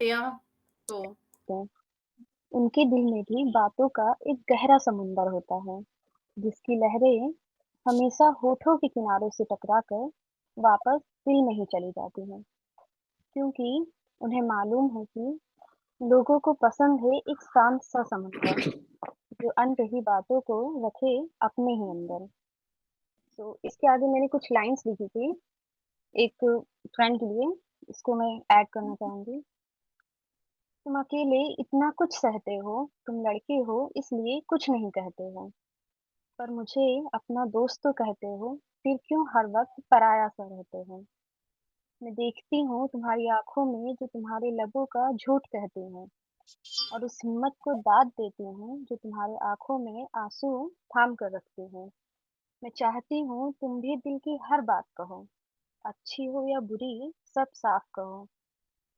हैं तो हैं। उनके दिल में भी बातों का एक गहरा समुंदर होता है, जिसकी लहरें हमेशा होठों के किनारों से टकराकर वापस दिल में ही चली जाती हैं, क्योंकि उन्हें मालूम है कि लोगों को पसंद है एक शांत सा समुंदर, जो अनकही बातों को रखे अपने ही अंदर। तो इसके आगे मैंने कुछ लाइन्स लिखी थी, एक फ्रेंड के लिए, इसको मैं ऐड करना चाहूँगी। तुम अकेले इतना कुछ सहते हो, तुम लड़के हो इसलिए कुछ नहीं कहते हो, पर मुझे अपना दोस्त तो कहते हो, फिर क्यों हर वक़्त पराया सा रहते हो? मैं देखती हूँ तुम्हारी आँखों में जो तुम्हारे लबों का झूठ कहती हैं और उस हिम्मत को दाद देती हूँ जो तुम्हारे आँखों में आँसू थाम कर रखती है। मैं चाहती हूँ तुम भी दिल की हर बात कहो, अच्छी हो या बुरी सब साफ कहो।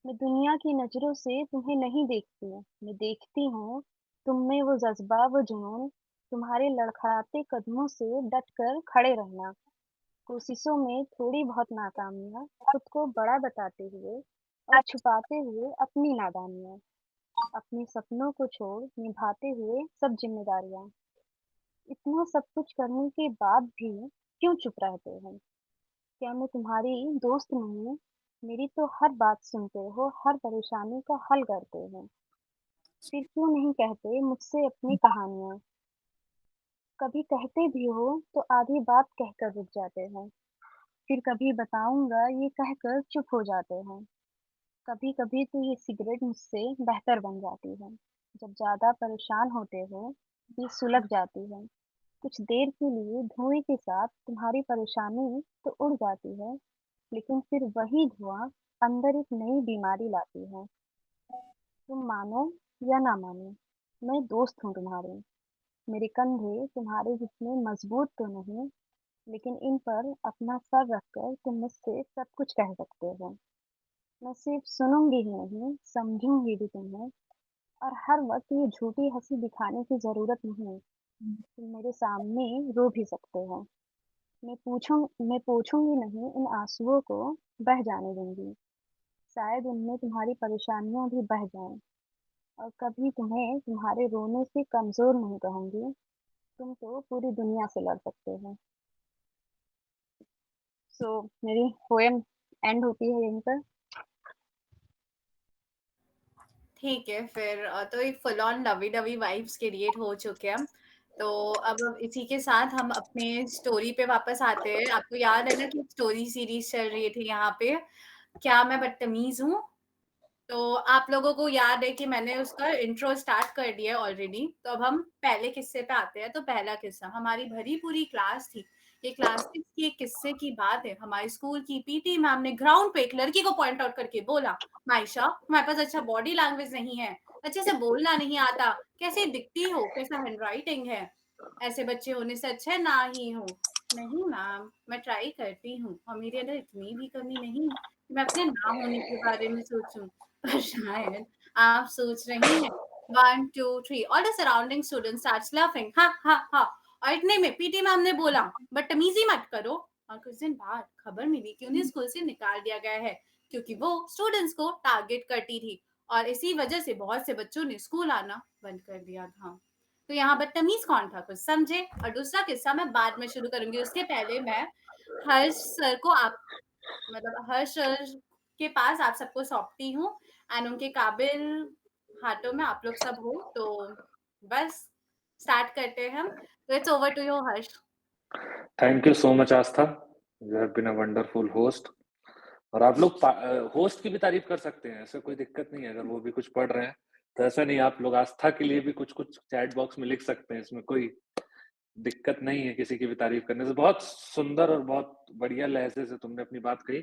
मैं दुनिया की नज़रों से तुम्हें नहीं देखती, मैं देखती हूँ तुम में वो जज़्बा, वो जुनून, तुम्हारे लड़खड़ाते कदमों से डट कर खड़े रहना, कोशिशों में थोड़ी बहुत नाकामियाँ, खुद को बड़ा बताते हुए और छुपाते हुए अपनी नादानियाँ, अपने सपनों को छोड़ निभाते हुए सब ज़िम्मेदारियाँ। इतना सब कुछ करने के बाद भी क्यों चुप रहते हो? क्या मैं तुम्हारी दोस्त नहीं? मेरी तो हर बात सुनते हो, हर परेशानी का हल करते हो। फिर क्यों नहीं कहते मुझसे अपनी कहानियाँ? कभी कहते भी हो तो आधी बात कहकर रुक जाते हो। फिर कभी बताऊँगा ये कहकर चुप हो जाते हो। कभी-कभी तो ये सिगरेट मुझसे बेहतर बन जाती है। जब ज़्यादा परेशान होते हो, ये सुलग जाती है। कुछ देर के लिए धुएँ के साथ तुम्हारी परेशानी तो उड़ जाती है, लेकिन फिर वही धुआँ अंदर एक नई बीमारी लाती है। तुम मानो या ना मानो, मैं दोस्त हूँ तुम्हारी। मेरे कंधे तुम्हारे जितने मजबूत तो नहीं, लेकिन इन पर अपना सर रखकर तुम मुझसे सब कुछ कह सकते हो। मैं सिर्फ सुनूंगी ही नहीं, समझूंगी भी तुम्हें। और हर वक्त ये झूठी हंसी दिखाने की जरूरत नहीं। तुम मेरे सामने रो भी सकते हो। मैं पूछूंगी नहीं, इन आंसुओं को बह जाने दूंगी। शायद उनमें तुम्हारी परेशानियां भी बह जाएं। और कभी तुम्हें तुम्हारे रोने से कमजोर नहीं कहूंगी। तुम तो पूरी दुनिया से लड़ सकते हो। सो मेरी पोएम एंड होती है यहीं पर। ठीक है फिर तो एक full on lovey dovey vibes create हो चुके हैं। तो अब इसी के साथ हम अपने स्टोरी पे वापस आते हैं। आपको याद है ना कि स्टोरी सीरीज़ चल रही थी यहाँ पे, क्या मैं बदतमीज़ हूँ? तो आप लोगों को याद है कि मैंने उसका इंट्रो स्टार्ट कर दिया है ऑलरेडी। तो अब हम पहले किस्से पे आते हैं। तो पहला किस्सा, हमारी भरी पूरी क्लास थी। ये क्लास 6 की एक किस्से की बात है। हमारे स्कूल की पीटी मैम ने ग्राउंड पे एक लड़की को पॉइंट आउट करके बोला, "माइशा, तुम्हारे पास अच्छा बॉडी लैंग्वेज नहीं है, अच्छे से बोलना नहीं आता, कैसी दिखती हो, कैसा हैंडराइटिंग है। ऐसे बच्चे होने से अच्छा है ना ही हो।" "नहीं मैम, मैं ट्राई करती हूँ और मेरे अंदर इतनी भी कमी नहीं कि मैं अपने ना होने के बारे में सोचूँ। पर शायद आप सोच रही हैं। 1, 2, 3 all the surrounding student starts laughing हा हा हा। और इतने में पीटी मैम ने बोला, बदतमीजी मत करो। और कुछ दिन बाद खबर मिली कि उन्हें स्कूल से निकाल दिया गया है, क्योंकि वो स्टूडेंट्स को टारगेट करती थी और इसी वजह से बहुत से बच्चों ने स्कूल आना बंद कर दिया था। तो यहाँ बदतमीज कौन था, कुछ समझे? और दूसरा किस्सा मैं बाद में शुरू करूंगी, उसके पहले मैं हर्ष सर को आप मतलब हर्ष सर के पास आप सबको सौंपती हूँ एंड उनके काबिल हाथों में आप लोग सब हो। तो बस स्टार्ट करते हैं हम। तो it's over to you Harsh. Thank you so much Aastha, you have been a wonderful host. और आप लोग होस्ट की भी तारीफ कर सकते हैं, ऐसा कोई दिक्कत नहीं है। अगर वो भी कुछ पढ़ रहे हैं तो ऐसा नहीं, आप लोग आस्था के लिए भी कुछ कुछ चैट बॉक्स में लिख सकते हैं, इसमें कोई दिक्कत नहीं है किसी की भी तारीफ करने से। बहुत सुंदर और बहुत बढ़िया लहजे से तुमने अपनी बात कही।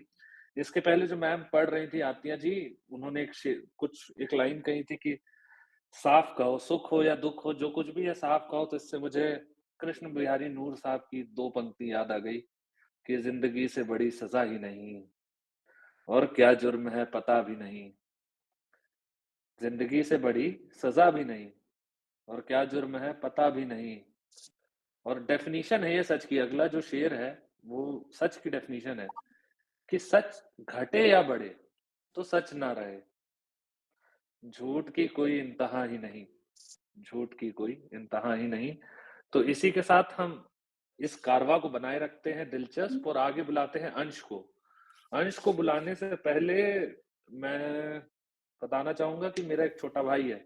इसके पहले जो मैम पढ़ रही थी आतिया जी, उन्होंने कुछ एक लाइन कही थी कि साफ कहो, सुख हो या दुख हो, जो कुछ भी है साफ कहो। तो इससे मुझे कृष्ण बिहारी नूर साहब की दो पंक्ति याद आ गई कि जिंदगी से बड़ी सजा ही नहीं और क्या जुर्म है पता भी नहीं। जिंदगी से बड़ी सजा भी नहीं और क्या जुर्म है पता भी नहीं। और डेफिनेशन है ये सच की। अगला जो शेर है वो सच की डेफिनेशन है कि सच घटे या बढ़े तो सच ना रहे, झूठ की कोई इंतहा ही नहीं, झूठ की कोई इंतहा ही नहीं। तो इसी के साथ हम इस कारवां को बनाए रखते हैं दिलचस्प और आगे बुलाते हैं अंश को। अंश को बुलाने से पहले मैं बताना चाहूँगा कि मेरा एक छोटा भाई है,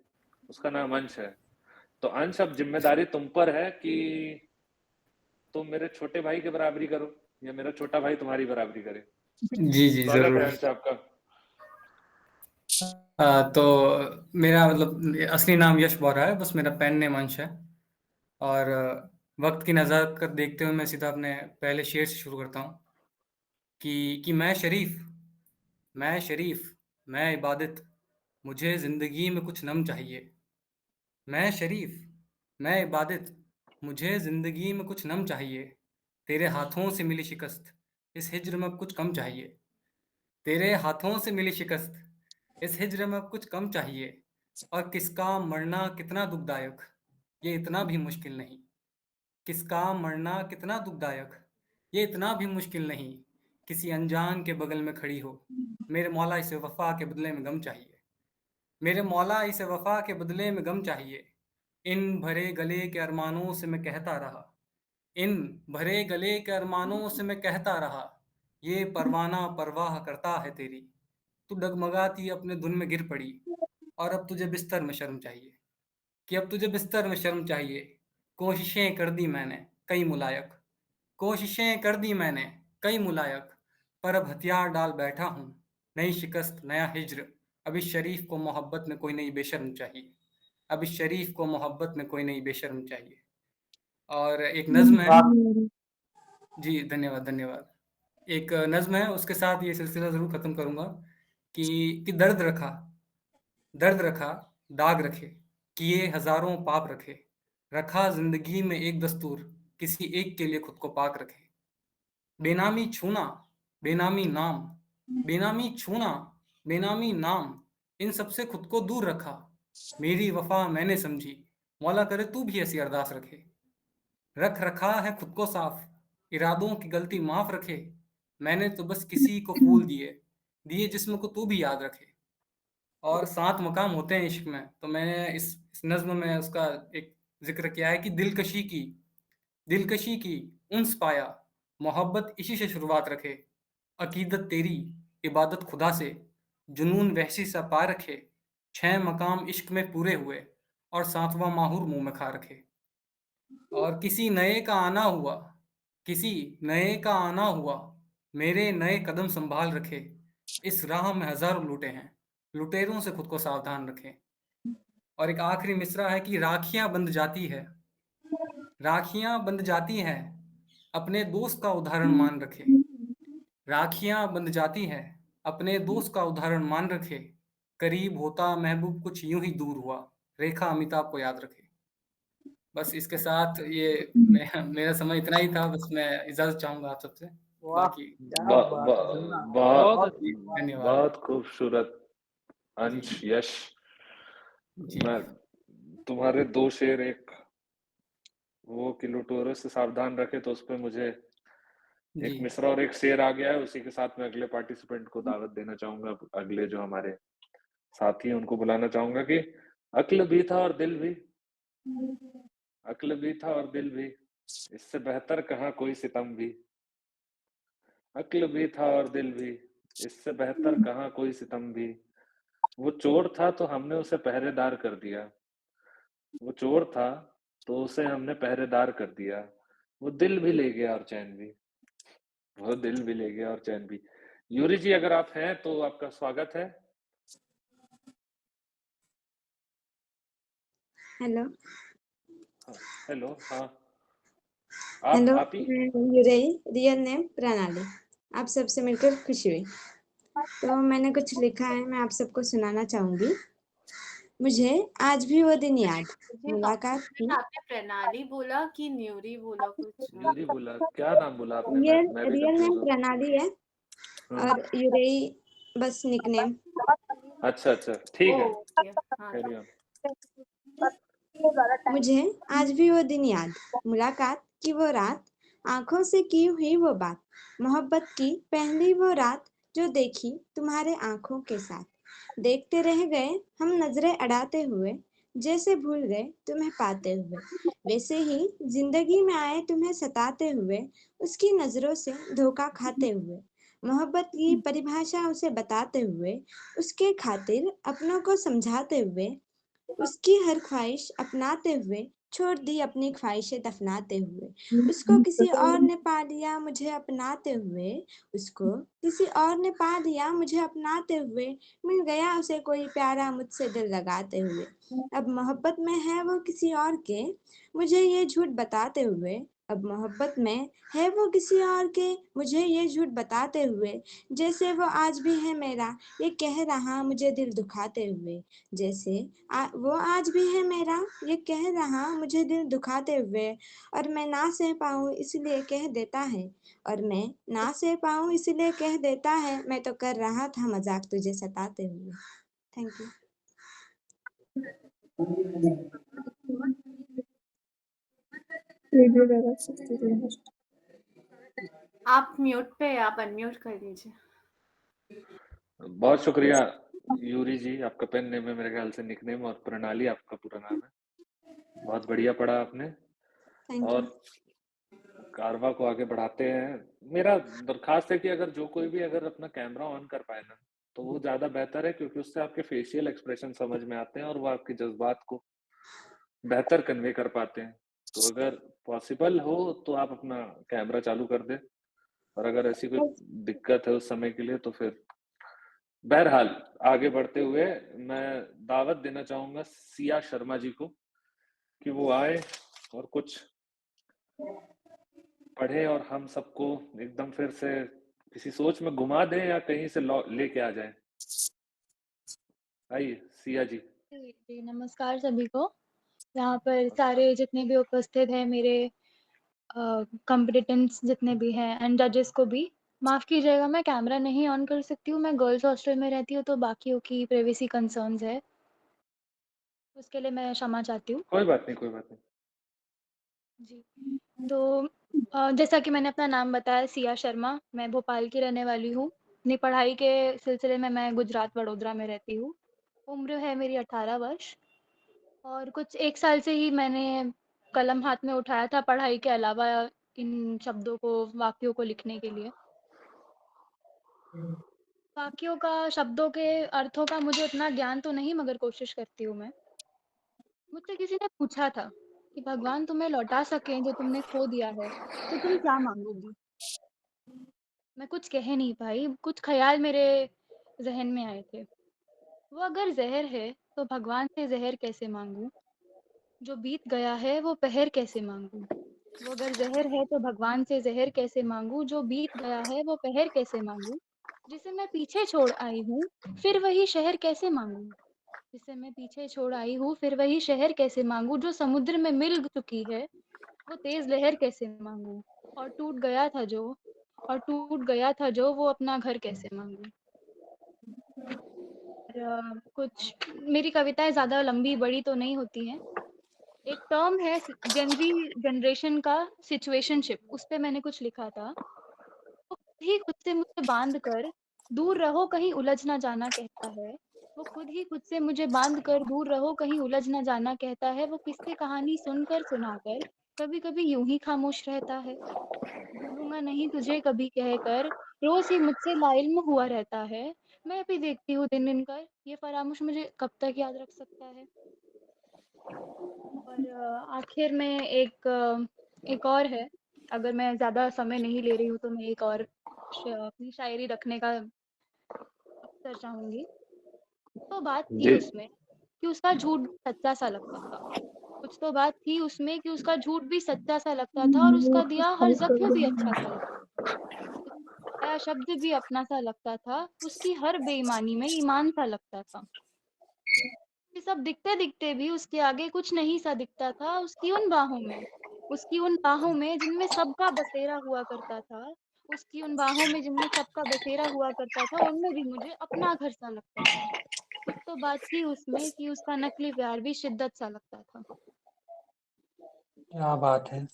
उसका नाम अंश है। तो अंश अब ज़िम्मेदारी तुम पर है कि तुम मेरे छोटे भाई की बराबरी करो या मेरा छोटा भाई तुम्हारी बराबरी करे। जी, जी, स्वागत है ज़रूर। अंश आपका। तो मेरा मतलब असली नाम यश बोरा है, बस मेरा पेन नेम अंश है। और वक़्त की नज़ाकत देखते हुए मैं सीधा अपने पहले शेर से शुरू करता हूँ कि मैं शरीफ़, मैं इबादत, मुझे ज़िंदगी में कुछ नम चाहिए। मैं शरीफ़, मैं इबादत, मुझे ज़िंदगी में कुछ नम चाहिए। तेरे हाथों से मिली शिकस्त, इस हिज्र में अब कुछ कम चाहिए। तेरे हाथों से मिली शिकस्त, इस हिज्र में अब कुछ कम चाहिए। और किसका मरना कितना दुखदायक, ये इतना भी मुश्किल नहीं। किसका मरना कितना दुखदायक, ये इतना भी मुश्किल नहीं। किसी अनजान के बगल में खड़ी हो, मेरे मौला इसे वफ़ा के बदले में गम चाहिए। मेरे मौला इसे वफ़ा के बदले में गम चाहिए। इन भरे गले के अरमानों से मैं कहता रहा, इन भरे गले के अरमानों से मैं कहता रहा, ये परवाना परवाह करता है तेरी। तू डगमगाती अपने धुन में गिर पड़ी, और अब तुझे बिस्तर में शर्म चाहिए, कि अब तुझे बिस्तर में शर्म चाहिए। कोशिशें कर दी मैंने कई मुलायक, कोशिशें कर दी मैंने कई मुलायक, पर अब हथियार डाल बैठा हूँ। नई शिकस्त नया हिज्र, अब इस शरीफ को मोहब्बत में कोई नई बेशर्म चाहिए। अब इस शरीफ को मोहब्बत में कोई नई बेशर्म चाहिए। और एक नज़्म है। जी, धन्यवाद, धन्यवाद। एक नज़्म है, उसके साथ ये सिलसिला ज़रूर ख़त्म करूँगा कि दर्द रखा, दाग रखे, किए हज़ारों पाप रखे, रखा ज़िंदगी में एक दस्तूर, किसी एक के लिए खुद को पाक रखे। बेनामी छूना, बेनामी नाम, बेनामी छूना, बेनामी नाम, इन सब से खुद को दूर रखा। मेरी वफ़ा मैंने समझी, मौला करे तू भी ऐसी अरदास रखे। रख रखा है खुद को साफ, इरादों की गलती माफ रखे। मैंने तो बस किसी को फूल दिए, दिए जिस्म को तू भी याद रखे। और 7 मकाम होते हैं इश्क में, तो मैंने इस नज़्म में उसका एक ज़िक्र किया है कि दिलकशी की उन्स पाया, मोहब्बत इसी से शुरुआत रखे। अकीदत तेरी, इबादत खुदा से, जुनून वहशी सा पा रखे। 6 मकाम इश्क में पूरे हुए, और 7वां माहुर मुँह में खा रखे। और किसी नए का आना हुआ, मेरे नए कदम संभाल रखे। इस राह में हज़ारों लूटे हैं, लुटेरों से खुद को सावधान रखें। और एक आखिरी मिसरा है कि राखियाँ बंध जाती हैं, अपने दोस्त का उदाहरण मान रखे। राखियाँ बंध जाती हैं, अपने दोस्त का उदाहरण मान रखे। करीब होता महबूब कुछ यूं ही दूर हुआ, रेखा अमिताभ को याद रखे। बस इसके साथ ये मेरा समय इतना ही था, बस मैं इजाज़त चाहूँगा आप सबसे। वाह! बाकी क्या ब बात ब है! धन्यवाद। बहुत बहुत जी, अच्छी बात। धन्यवाद। बहुत खूबसूरत जी, अंश, यश। जी, मैं तुम्हारे 2 शेर, एक वो कि लुटेरों से सावधान रखे, तो उसपे मुझे जी, एक मिसरा और एक शेर आ गया है। उसी के साथ मैं अगले पार्टिसिपेंट को दावत देना चाहूँगा। अगले जो हमारे साथी हैं उनको बुलाना चाहूँगा कि अक्ल भी था और दिल भी, अक्ल भी था और दिल भी, इससे बेहतर कहाँ कोई सितम भी। अक्ल भी था और दिल भी, इससे बेहतर कहाँ कोई सितम भी। वो चोर था तो हमने उसे पहरेदार कर दिया, वो चोर था तो उसे हमने पहरेदार कर दिया। वो दिल भी ले गया और चैन भी, वो दिल भी ले गया और चैन भी। यूरी जी अगर आप हैं तो आपका स्वागत है। हेलो। हाँ, हेलो, हाँ, हेलो, आप ही। मैं यूरेई, रियल नेम प्रणाली। आप सबसे मिलकर खुशी हुई। तो मैंने कुछ लिखा है, मैं आप सबको सुनाना चाहूंगी। मुझे आज भी वो दिन याद, मुझे मुलाकात कंफ्यूजन, की। आपने प्रणाली बोला कि न्यूरी बोला कुछ? न्यूरी बोला, क्या नाम बोला आपने? रियल मैं भी रियल कंफ्यूज नेम हूँ। प्रणाली है, हाँ, और यूरेई बस निकनेम। अच्छा, अच्छा, ठीक है, ओके, हाँ। Carry on. मुझे आज भी वो दिन याद, मुलाकात की वो रात, आंखों से की हुई वो बात, मोहब्बत की पहली वो रात जो देखी तुम्हारे आंखों के साथ। देखते रह गए हम नजरें अड़ाते हुए, जैसे भूल गए तुम्हें पाते हुए, वैसे ही जिंदगी में आए तुम्हें सताते हुए, उसकी नजरों से धोखा खाते हुए, मोहब्बत की परिभाषा उसे बताते हुए, उसके खातिर अपनों को समझाते हुए, उसकी हर ख्वाहिश अपनाते हुए, छोड़ दी अपनी ख्वाहिशें दफनाते हुए, उसको किसी और ने पा लिया मुझे अपनाते हुए, उसको किसी और ने पा लिया मुझे अपनाते हुए, मिल गया उसे कोई प्यारा मुझसे दिल लगाते हुए, अब मोहब्बत में है वो किसी और के, मुझे ये झूठ बताते हुए, अब मोहब्बत में है वो किसी और के, मुझे ये झूठ बताते हुए, जैसे वो आज भी है मेरा, ये कह रहा मुझे दिल दुखाते हुए, जैसे वो आज भी है मेरा, ये कह रहा मुझे दिल दुखाते हुए, और मैं ना सह पाऊँ इसलिए कह देता है, और मैं ना सह पाऊँ इसलिए कह देता है, मैं तो कर रहा था मजाक तुझे सताते हुए। Thank you. आप म्यूट पे हैं, आप अनम्यूट कर लीजिए। बहुत शुक्रिया यूरी जी, आपका पेन नेम है मेरे ख्याल से निकनेम, और प्रणाली आपका पूरा नाम है। बहुत बढ़िया पढ़ा आपने, थैंक यू। और कारवा को आगे बढ़ाते हैं। मेरा दरखास्त है कि अगर जो कोई भी अगर अपना कैमरा ऑन कर पाए ना, तो वो ज्यादा बेहतर है, क्योंकि उससे आपके फेशियल एक्सप्रेशन समझ में आते हैं और वो आपके जज्बात को बेहतर कन्वे कर पाते हैं। तो अगर पॉसिबल हो तो आप अपना कैमरा चालू कर दें, और अगर ऐसी कोई दिक्कत है उस समय के लिए तो फिर बहरहाल आगे बढ़ते हुए मैं दावत देना चाहूंगा सिया शर्मा जी को कि वो आए और कुछ पढ़े और हम सबको एकदम फिर से किसी सोच में घुमा दें या कहीं से लेके आ जाएं। आइए सिया जी। जी, नमस्कार सभी को। यहाँ पर सारे जितने भी उपस्थित हैं मेरे कंपीटेंट्स जितने भी हैं एंड जजेस को भी माफ़ कीजिएगा, मैं कैमरा नहीं ऑन कर सकती हूँ। मैं गर्ल्स हॉस्टल में रहती हूँ तो बाकियों की प्राइवेसी कंसर्न्स है, उसके लिए मैं क्षमा चाहती हूँ। कोई बात नहीं, कोई बात नहीं। जी, तो जैसा कि मैंने अपना नाम बताया, सिया शर्मा, मैं भोपाल की रहने वाली हूँ। अपनी पढ़ाई के सिलसिले में मैं गुजरात वडोदरा में रहती हूँ। उम्र है मेरी 18 वर्ष, और कुछ 1 साल से ही मैंने कलम हाथ में उठाया था पढ़ाई के अलावा इन शब्दों को, वाक्यों को लिखने के लिए। वाक्यों का, शब्दों के अर्थों का मुझे उतना ज्ञान तो नहीं, मगर कोशिश करती हूँ मैं। मुझसे किसी ने पूछा था कि भगवान तुम्हें लौटा सकें जो तुमने खो दिया है, तो तुम क्या माँगोगी? मैं कुछ कह नहीं पाई, कुछ ख़्याल मेरे ज़हन में आए थे। वो अगर ज़हर है, तो भगवान से ज़हर कैसे माँगूँ? जो बीत गया है, वो पहर कैसे माँगूँ? वो अगर ज़हर है तो भगवान से ज़हर कैसे माँगूँ? जो बीत गया है वो पहर कैसे माँगूँ? जिसे मैं पीछे छोड़ आई हूँ, फिर वही शहर कैसे माँगूँ? जिसे मैं पीछे छोड़ आई हूँ, फिर वही शहर कैसे माँगूँ? जो समुद्र में मिल चुकी है, वो तेज़ लहर कैसे माँगूँ? और टूट गया था जो, वो अपना घर कैसे माँगूँ? और कुछ मेरी कविताएँ ज़्यादा लंबी बड़ी तो नहीं होती हैं। एक टर्म है जेन ज़ी जनरेशन का, सिचुएशनशिप, उस पे मैंने कुछ लिखा था। वो खुद ही खुद से मुझे बाँध कर दूर रहो कहीं उलझ ना जाना कहता है। वो खुद ही खुद से मुझे बाँध कर दूर रहो कहीं उलझ ना जाना कहता है। वो किस्से कहानी सुनकर सुनाकर कभी-कभी यूँ ही खामोश रहता है। भूलूँगा नहीं तुझे कभी कहकर रोज़ ही मुझसे लाइल्म हुआ रहता है। मैं भी देखती हूँ दिन-दिन कर ये फ़रामोश मुझे कब तक याद रख सकता है। और आखिर में एक और है, अगर मैं ज़्यादा समय नहीं ले रही हूँ तो मैं एक और अपनी शायरी रखने का अवसर चाहूँगी। तो बात थी जी उसमें कि उसका झूठ भी सच्चा सा लगता था। कुछ तो बात थी उसमें कि उसका झूठ भी सच्चा सा लगता था, और उसका दिया हर ज़ख्म भी अच्छा सा लगता था। उसका लगाया शब्द भी अपना सा लगता था, उसकी हर बेईमानी में ईमान सा लगता था। ये सब दिखते-दिखते भी उसके आगे कुछ नहीं सा दिखता था। उसकी उन बाहों में जिनमें सबका बसेरा हुआ करता था, उसकी उन बाहों में जिनमें सबका बसेरा हुआ करता था, उनमें भी मुझे अपना घर सा लगता था। कुछ तो बात थी उसमें कि उसका नकली प्यार भी शिद्दत सा लगता था। क्या बात है।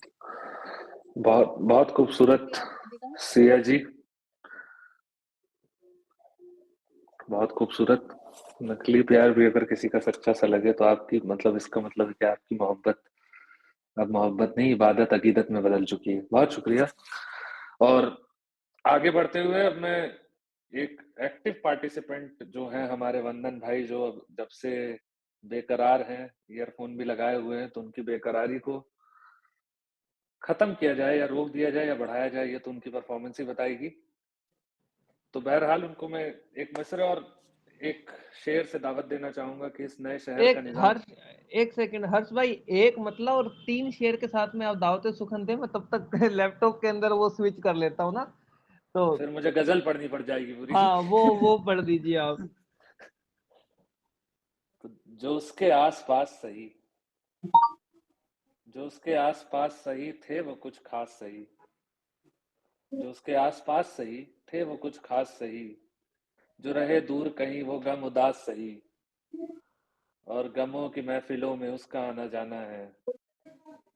बहुत बहुत खूबसूरत शुक्रिया आप सभी का। सिया जी, बहुत खूबसूरत। नकली प्यार भी अगर किसी का सच्चा सा लगे तो आपकी मतलब इसका मतलब है कि आपकी मोहब्बत अब मोहब्बत नहीं इबादत अकीदत में बदल चुकी है। बहुत शुक्रिया। और आगे बढ़ते हुए अब मैं एक एक्टिव पार्टिसिपेंट जो है हमारे वंदन भाई, जो अब जब से बेकरार हैं, ईयरफोन भी लगाए हुए हैं, तो उनकी बेकरारी को खत्म किया जाए या रोक दिया जाए या बढ़ाया जाए, ये तो उनकी परफॉर्मेंस ही बताएगी। तो बहरहाल उनको मैं एक मिसरे और एक शेर से दावत देना चाहूंगा कि इस नए शहर का निजाम। एक सेकंड हर्ष भाई, एक मतलब और 3 शेर के साथ में आप दावते सुखन थे, मैं तब तक लैपटॉप के अंदर वो स्विच कर लेता हूँ ना, तो फिर मुझे गजल पढ़नी पड़ जाएगी पूरी। हाँ वो पढ़ दीजिए आप। तो जो उसके आसपास सही, जो उसके आसपास सही थे वो कुछ खास सही, जो उसके आसपास सही थे वो कुछ खास सही, जो रहे दूर कहीं वो गम उदास सही, और गमों की महफिलों में उसका आना जाना है,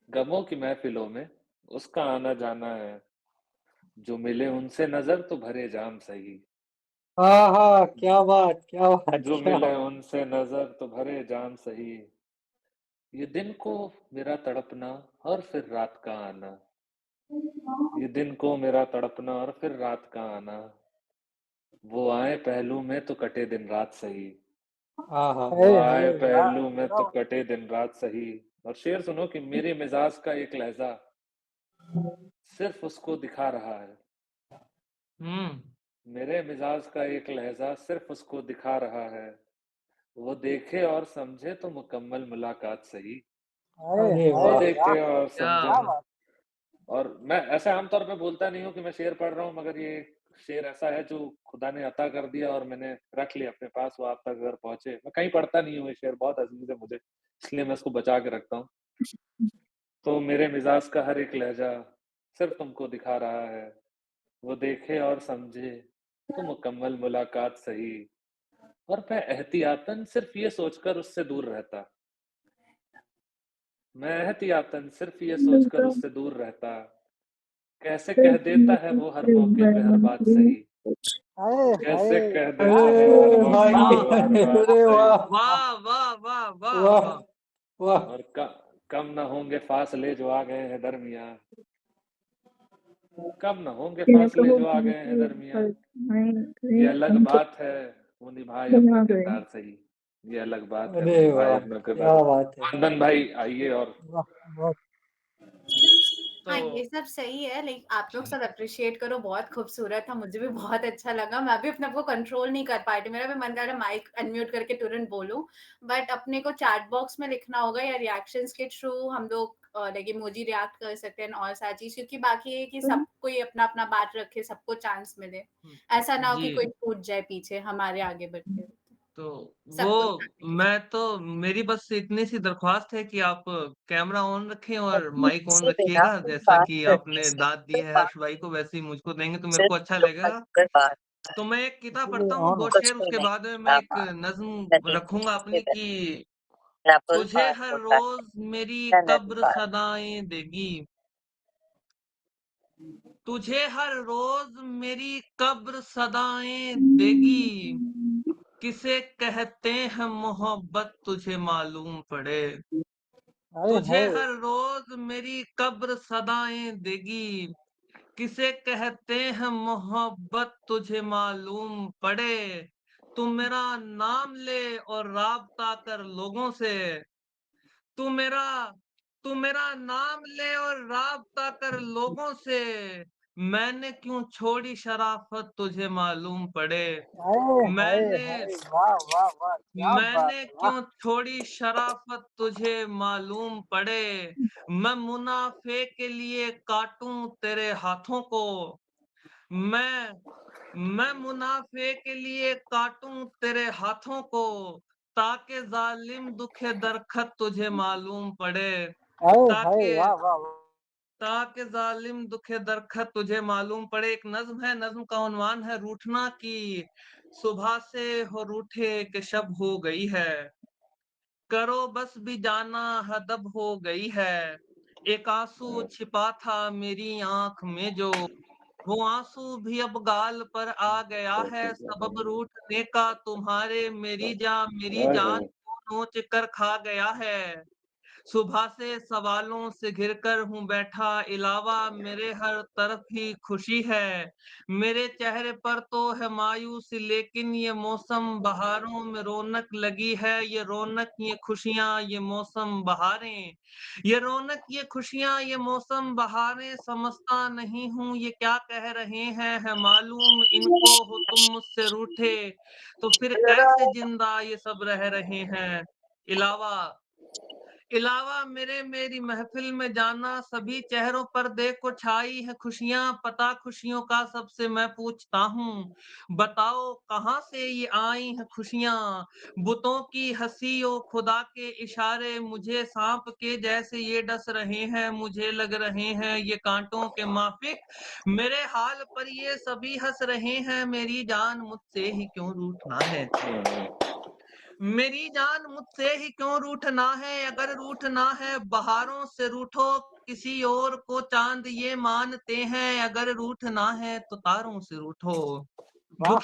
गमों की महफिलों में उसका आना जाना है, जो मिले उनसे नजर तो भरे जाम सही, हाँ हाँ, क्या बात क्या बात जो क्या मिले उनसे नजर तो भरे जाम सही, ये दिन को मेरा तड़पना और फिर रात का आना, ये दिन को मेरा तड़पना और फिर रात का आना, वो आए पहलू में तो कटे दिन रात सही, हाँ हाँ, वो अरे आए अरे वाह, पहलू में तो कटे दिन रात सही। और शेर सुनो कि मेरे मिजाज का एक लहजा सिर्फ उसको दिखा रहा है, मेरे मिजाज का एक लहजा सिर्फ उसको दिखा रहा है, वो देखे और समझे तो मुकम्मल मुलाकात सही, अरे वो वाह, देखे और समझे। क्या बात। और मैं ऐसे आमतौर पे बोलता नहीं हूँ कि मैं शेर पढ़ रहा हूँ, मगर ये शेर ऐसा है जो खुदा ने अता कर दिया और मैंने रख लिया अपने पास, वो आप तक अगर पहुंचे। मैं कहीं पढ़ता नहीं हूँ, ये शेर बहुत अजीज है मुझे, इसलिए मैं इसको बचा के रखता हूँ। तो मेरे मिजाज का हर एक लहजा सिर्फ तुमको दिखा रहा है, वो देखे और समझे तो मुकम्मल मुलाकात सही, और मैं एहतियातन सिर्फ ये सोचकर उससे दूर रहता, मैं एहतियातन सिर्फ ये सोचकर उससे दूर रहता, कैसे कह देता है वो हर मौके पे हर बात सही, अरे कैसे अरे कह देता है वो हर अरे मौके भाई, पे वो हर बात अरे सही। वाह वाह वाह वाह वाह वाह वाह। वाह। और कम न होंगे फासले जो आ गए हैं दरमिया, कम न होंगे फासले जो आ गए हैं दरमिया, ये अलग बात है वो निभाए अपना किरदार सही, ये अलग बात है वो अरे निभाए वाह, अपना क्या किरदार। बात है। वंदन भाई आइए। और वाह, बहुत। हाँ, तो ये सब सही है, लाइक आप लोग सब एप्रिशिएट करो, बहुत खूबसूरत था, मुझे भी बहुत अच्छा लगा। मैं भी अपने आप को कंट्रोल नहीं कर पाई थी, मेरा भी मन कर रहा माइक अनम्यूट करके तुरंत बोलूँ, बट अपने को चैट बॉक्स में लिखना होगा या रिएक्शंस के थ्रू हम लोग लाइक इमोजी रिएक्ट कर सकते हैं और सारी चीज़, क्योंकि बाकी ये है कि सब कोई अपना-अपना बात रखे, सबको चांस मिले। ऐसा ना हो कि जी, कोई छूट जाए पीछे हमारे आगे बढ़ते हुए। तो वो सबको ध्यान देके मैं तो मेरी बस इतनी सी दरख्वास्त है कि आप कैमरा ऑन रखें और माइक ऑन रखिएगा, जैसा कि आपने दाद दी है हर्ष भाई को, वैसे ही मुझको देंगे तो मेरे को अच्छा लगेगा। तो मैं एक किताब इसलिए पढ़ता हूँ और 2 शेर, उसके बाद में मैं एक नज़्म रखूँगा अपनी कि तुझे हर रोज़ मेरी कब्र सदाएँ देगी, तुझे हर रोज़ मेरी कब्र सदाएँ देगी, किसे कहते हैं मोहब्बत तुझे मालूम पड़े, अरे तुझे है। हर रोज़ मेरी कब्र सदाएँ देगी, किसे कहते हैं मोहब्बत तुझे मालूम पड़े, तू मेरा नाम ले और राब्ता कर लोगों से, तू मेरा तू मेरा नाम ले और राब्ता कर लोगों से, मैंने क्यों छोड़ी शराफत तुझे मालूम पड़े, हाय हाय मैंने हाय, वाह वाह वाह, क्या बात मैंने है, वाह। क्यों छोड़ी शराफत तुझे मालूम पड़े, मैं मुनाफे के लिए काटूं तेरे हाथों को, मैं मैं मुनाफे के लिए काटूं तेरे हाथों को, ताकि जालिम दुखे दरखत तुझे मालूम पड़े, हाय हाय, ताकि वाह वाह वाह। ताकि जालिम दुखे दरखत तुझे मालूम पड़े। एक नज्म है, नज्म का उन्वान है रूठना की, सुबह से हो रूठे कि शब हो गई है, करो बस भी जाना हदब हो गई है, एक आंसू छिपा था मेरी आंख में जो, वो आंसू भी अब गाल पर आ गया है, सबब रूठने का तुम्हारे मेरी जान को नोच कर खा गया है। सुबह से सवालों से घिरकर हूँ बैठा, इलावा मेरे हर तरफ ही खुशी है। मेरे चेहरे पर तो है मायूसी, लेकिन ये मौसम बहारों में रौनक लगी है। ये रौनक, ये खुशियाँ, ये मौसम बहारें। ये रौनक, ये खुशियाँ, ये मौसम बहारें, समझता नहीं हूँ ये क्या कह रहे हैं। है मालूम इनको हो तुम मुझसे रूठे, तो फिर कैसे जिंदा ये सब रह रहे हैं। इलावा इलावा मेरे मेरी महफ़िल में जाना, सभी चेहरों पर देखो छाई है खुशियाँ, पता खुशियों का सबसे मैं पूछता हूँ। बताओ कहाँ से ये आई हैं खुशियाँ? बुतों की हँसी ओ खुदा के इशारे, मुझे साँप के जैसे ये डस रहे हैं, मुझे लग रहे हैं ये काँटों के माफ़िक। मेरे हाल पर ये सभी हँस रहे हैं, मेरी जान मुझसे ही क्यों रूठना है? मेरी जान मुझसे ही क्यों रूठना है? अगर रूठना है बहारों से रूठो, किसी और को चाँद ये मानते हैं। अगर रूठना है तो तारों से रूठो। वाह!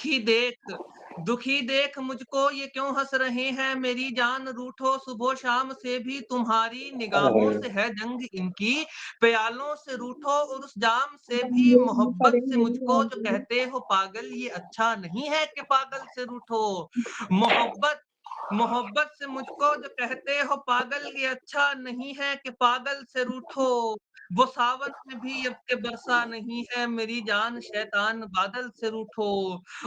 दुखी देख मुझको ये क्यों हँस रहे हैं? मेरी जान रूठो, सुबह शाम से भी तुम्हारी निगाहों से है जंग इनकी। प्यालों से रूठो और उस जाम से भी, मोहब्बत से मुझको जो कहते हो पागल, ये अच्छा नहीं है कि पागल से रूठो। मोहब्बत मोहब्बत से मुझको जो कहते हो पागल, ये अच्छा नहीं है कि पागल से रूठो। वो सावन में भी अब के बरसा नहीं है, मेरी जान शैतान बादल से रूठो।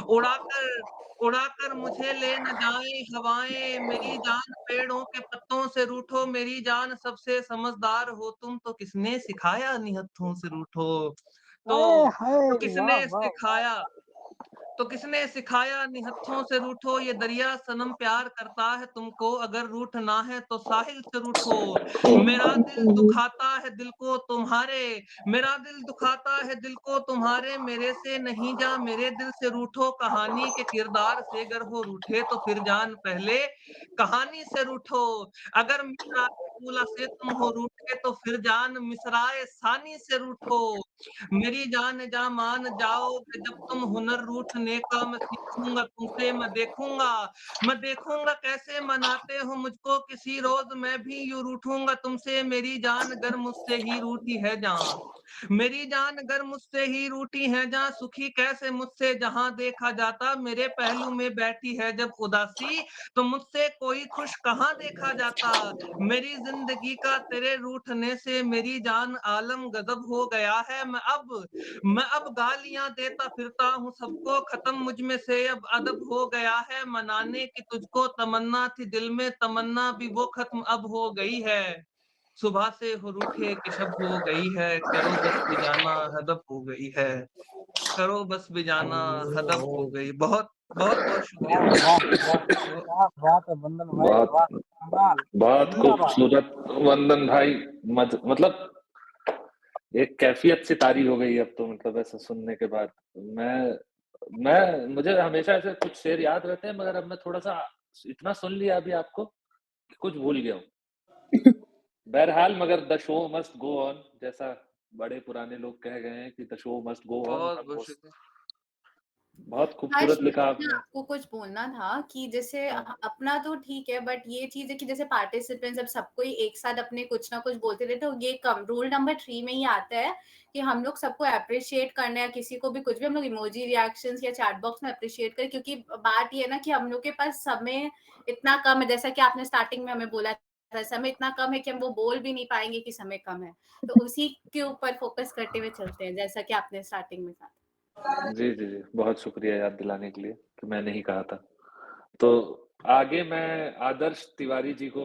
उड़ाकर उड़ाकर मुझे ले न जाएँ हवाएँ, मेरी जान पेड़ों के पत्तों से रूठो। मेरी जान सबसे समझदार हो तुम, तो किसने सिखाया निहत्थों से रूठो। अरे तो हाय! तो वाह, किसने वाह, वाह! सिखाया तो किसने सिखाया निहत्थों से रूठो। ये दरिया सनम प्यार करता है तुमको, अगर रूठना है तो साहिल से रूठो। मेरा दिल दुखाता है दिल को तुम्हारे मेरा दिल दुखाता है दिल को तुम्हारे, मेरे से नहीं जा मेरे दिल से रूठो। कहानी के किरदार से अगर हो रूठे, तो फिर जान पहले कहानी से रूठो। अगर मिसराए मूला से तुम हो रूठे, तो फिर जान मिसराए सानी से रूठो। मेरी जान जा मान जाओगे जब तुम, हुनर रूठने का मैं सीखूँगा तुमसे। मैं देखूँगा कैसे मनाते हो मुझको, किसी रोज़ मैं भी यूँ रूठूँगा तुमसे। मेरी जान अगर मुझसे ही रूठी है जहाँ मेरी जान अगर मुझसे ही रूठी है जहाँ, सुखी कैसे मुझसे जहाँ देखा जाता। मेरे पहलू में बैठी है जब उदासी, तो मुझसे कोई खुश कहाँ देखा जाता। मेरी ज़िंदगी का तेरे रूठने से मेरी जान आलम गज़ब हो गया है। मैं अब गालियाँ देता फिरता हूँ सबको, ख़त्म मुझ में से अब अदब हो गया है। मनाने की तुझको तमन्ना थी दिल में, तमन्ना भी वो ख़त्म अब हो गई है। सुबह से हो रूठे कि शब हो गई है, करो बस बेजाना हदफ हो गई है। करो बस बेजाना हदफ हो गई। बहुत शुक्रिया। वाह, वाह, वाह! तो क्या बात है बंदन भाई, बहुत वाह! कमाल! बहुत जिंदाबाद! खूबसूरत वंदन भाई। मतलब एक कैफियत सी तारी हो गई अब तो, मतलब ऐसा सुनने के बाद। मुझे हमेशा ऐसे कुछ शेर याद रहते हैं, मगर अब मैं थोड़ा सा इतना सुन लिया अभी आपको कि कुछ भूल गया हूँ। बहरहाल, मगर the show must go on, जैसा बड़े पुराने लोग कह गए हैं कि the show must go on. बहुत शुक्रिया। बहुत हर्ष, खूबसूरत लिखा मुझे आपने। आपको कुछ बोलना था कि जैसे हाँ। अपना तो ठीक है, बट ये चीज़ है कि जैसे पार्टिसिपेंट्स अब सबको ही एक साथ अपने कुछ ना कुछ बोलते रहते, तो ये कम रूल नंबर 3 में ही आता है कि हम लोग सबको एप्रिशिएट करना है, किसी को भी कुछ भी हम लोग इमोजी रिएक्शंस या चैट बॉक्स में एप्रिशिएट करें, क्योंकि बात ये है ना कि हम लोग के पास समय इतना कम है, जैसा कि आपने स्टार्टिंग में हमें बोला था, समय इतना कम है कि हम वो बोल भी नहीं पाएँगे कि समय कम है। तो उसी के ऊपर फोकस करते हुए चलते हैं, जैसा कि आपने स्टार्टिंग में कहा। जी, जी, जी। बहुत शुक्रिया याद दिलाने के लिए कि मैंने ही कहा था। तो आगे मैं आदर्श तिवारी जी को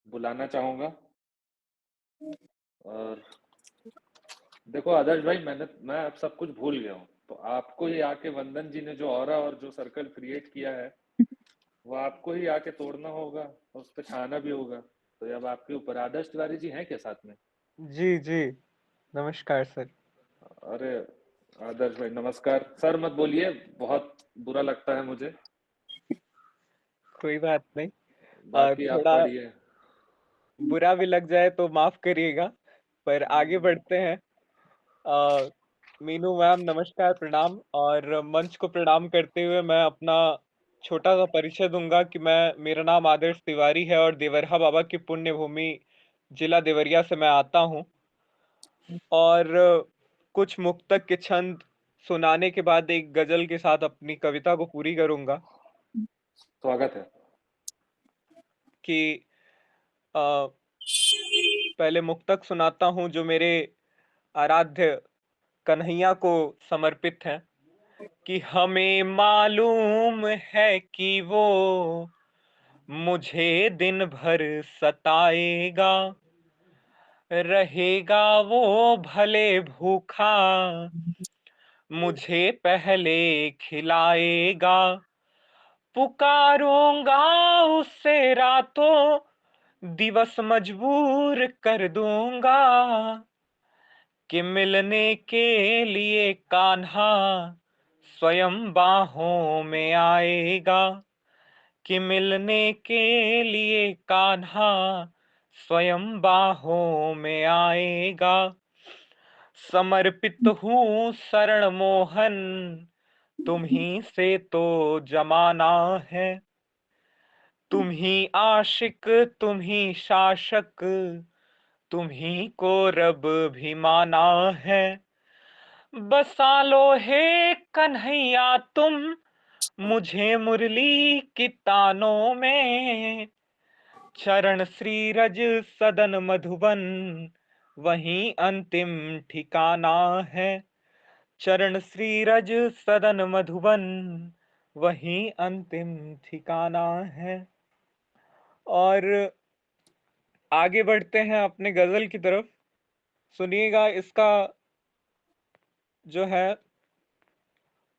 बुलाना चाहूँगा। और देखो आदर्श भाई, मैं अब सब कुछ भूल गया हूँ। तो आपको ही आके वंदन जी ने जो ऑरा और जो सर्कल क्रिएट किया है, वो आपको ही आके तोड़ना होगा और उस पे छाना भी होगा। तो ये अब आपके ऊपर। आदर्श तिवारी जी हैं क्या साथ में? जी, जी। नमस्कार सर। अरे आदर्श भाई नमस्कार। सर मत बोलिए, बहुत बुरा लगता है मुझे। कोई बात नहीं। बाकी आप थोड़ा पढ़िए। बुरा भी लग जाए तो माफ़ करिएगा, पर आगे बढ़ते हैं। अ, मीनू मैम नमस्कार, प्रणाम। और मंच को प्रणाम करते हुए मैं अपना छोटा-सा परिचय दूँगा कि मेरा नाम आदर्श तिवारी है और देवरहा बाबा की पुण्य भूमि जिला देवरिया से मैं आता हूँ। और कुछ मुक्तक के छंद सुनाने के बाद एक गज़ल के साथ अपनी कविता को पूरी करूँगा। स्वागत है। कि पहले मुक्तक सुनाता हूँ जो मेरे आराध्य कन्हैया को समर्पित है कि हमें मालूम है कि वो मुझे दिन भर सताएगा, रहेगा वो भले भूखा, मुझे पहले खिलाएगा, पुकारूंगा उससे रातों दिवस मजबूर कर दूंगा कि मिलने के लिए कान्हा स्वयं बाहों में आएगा, कि मिलने के लिए कान्हा स्वयं बाहों में आएगा। समर्पित हूँ शरण मोहन, तुम्ही से तो जमाना है, तुम ही आशिक तुम ही शासक, तुम्ही को रब भी माना है। बसा लो हे कन्हैया तुम मुझे मुरली की तानों में, चरण श्री रज सदन मधुबन वहीं अंतिम ठिकाना है, चरण श्री रज सदन मधुबन वहीं अंतिम ठिकाना है। और आगे बढ़ते हैं अपने गजल की तरफ। सुनिएगा, इसका जो है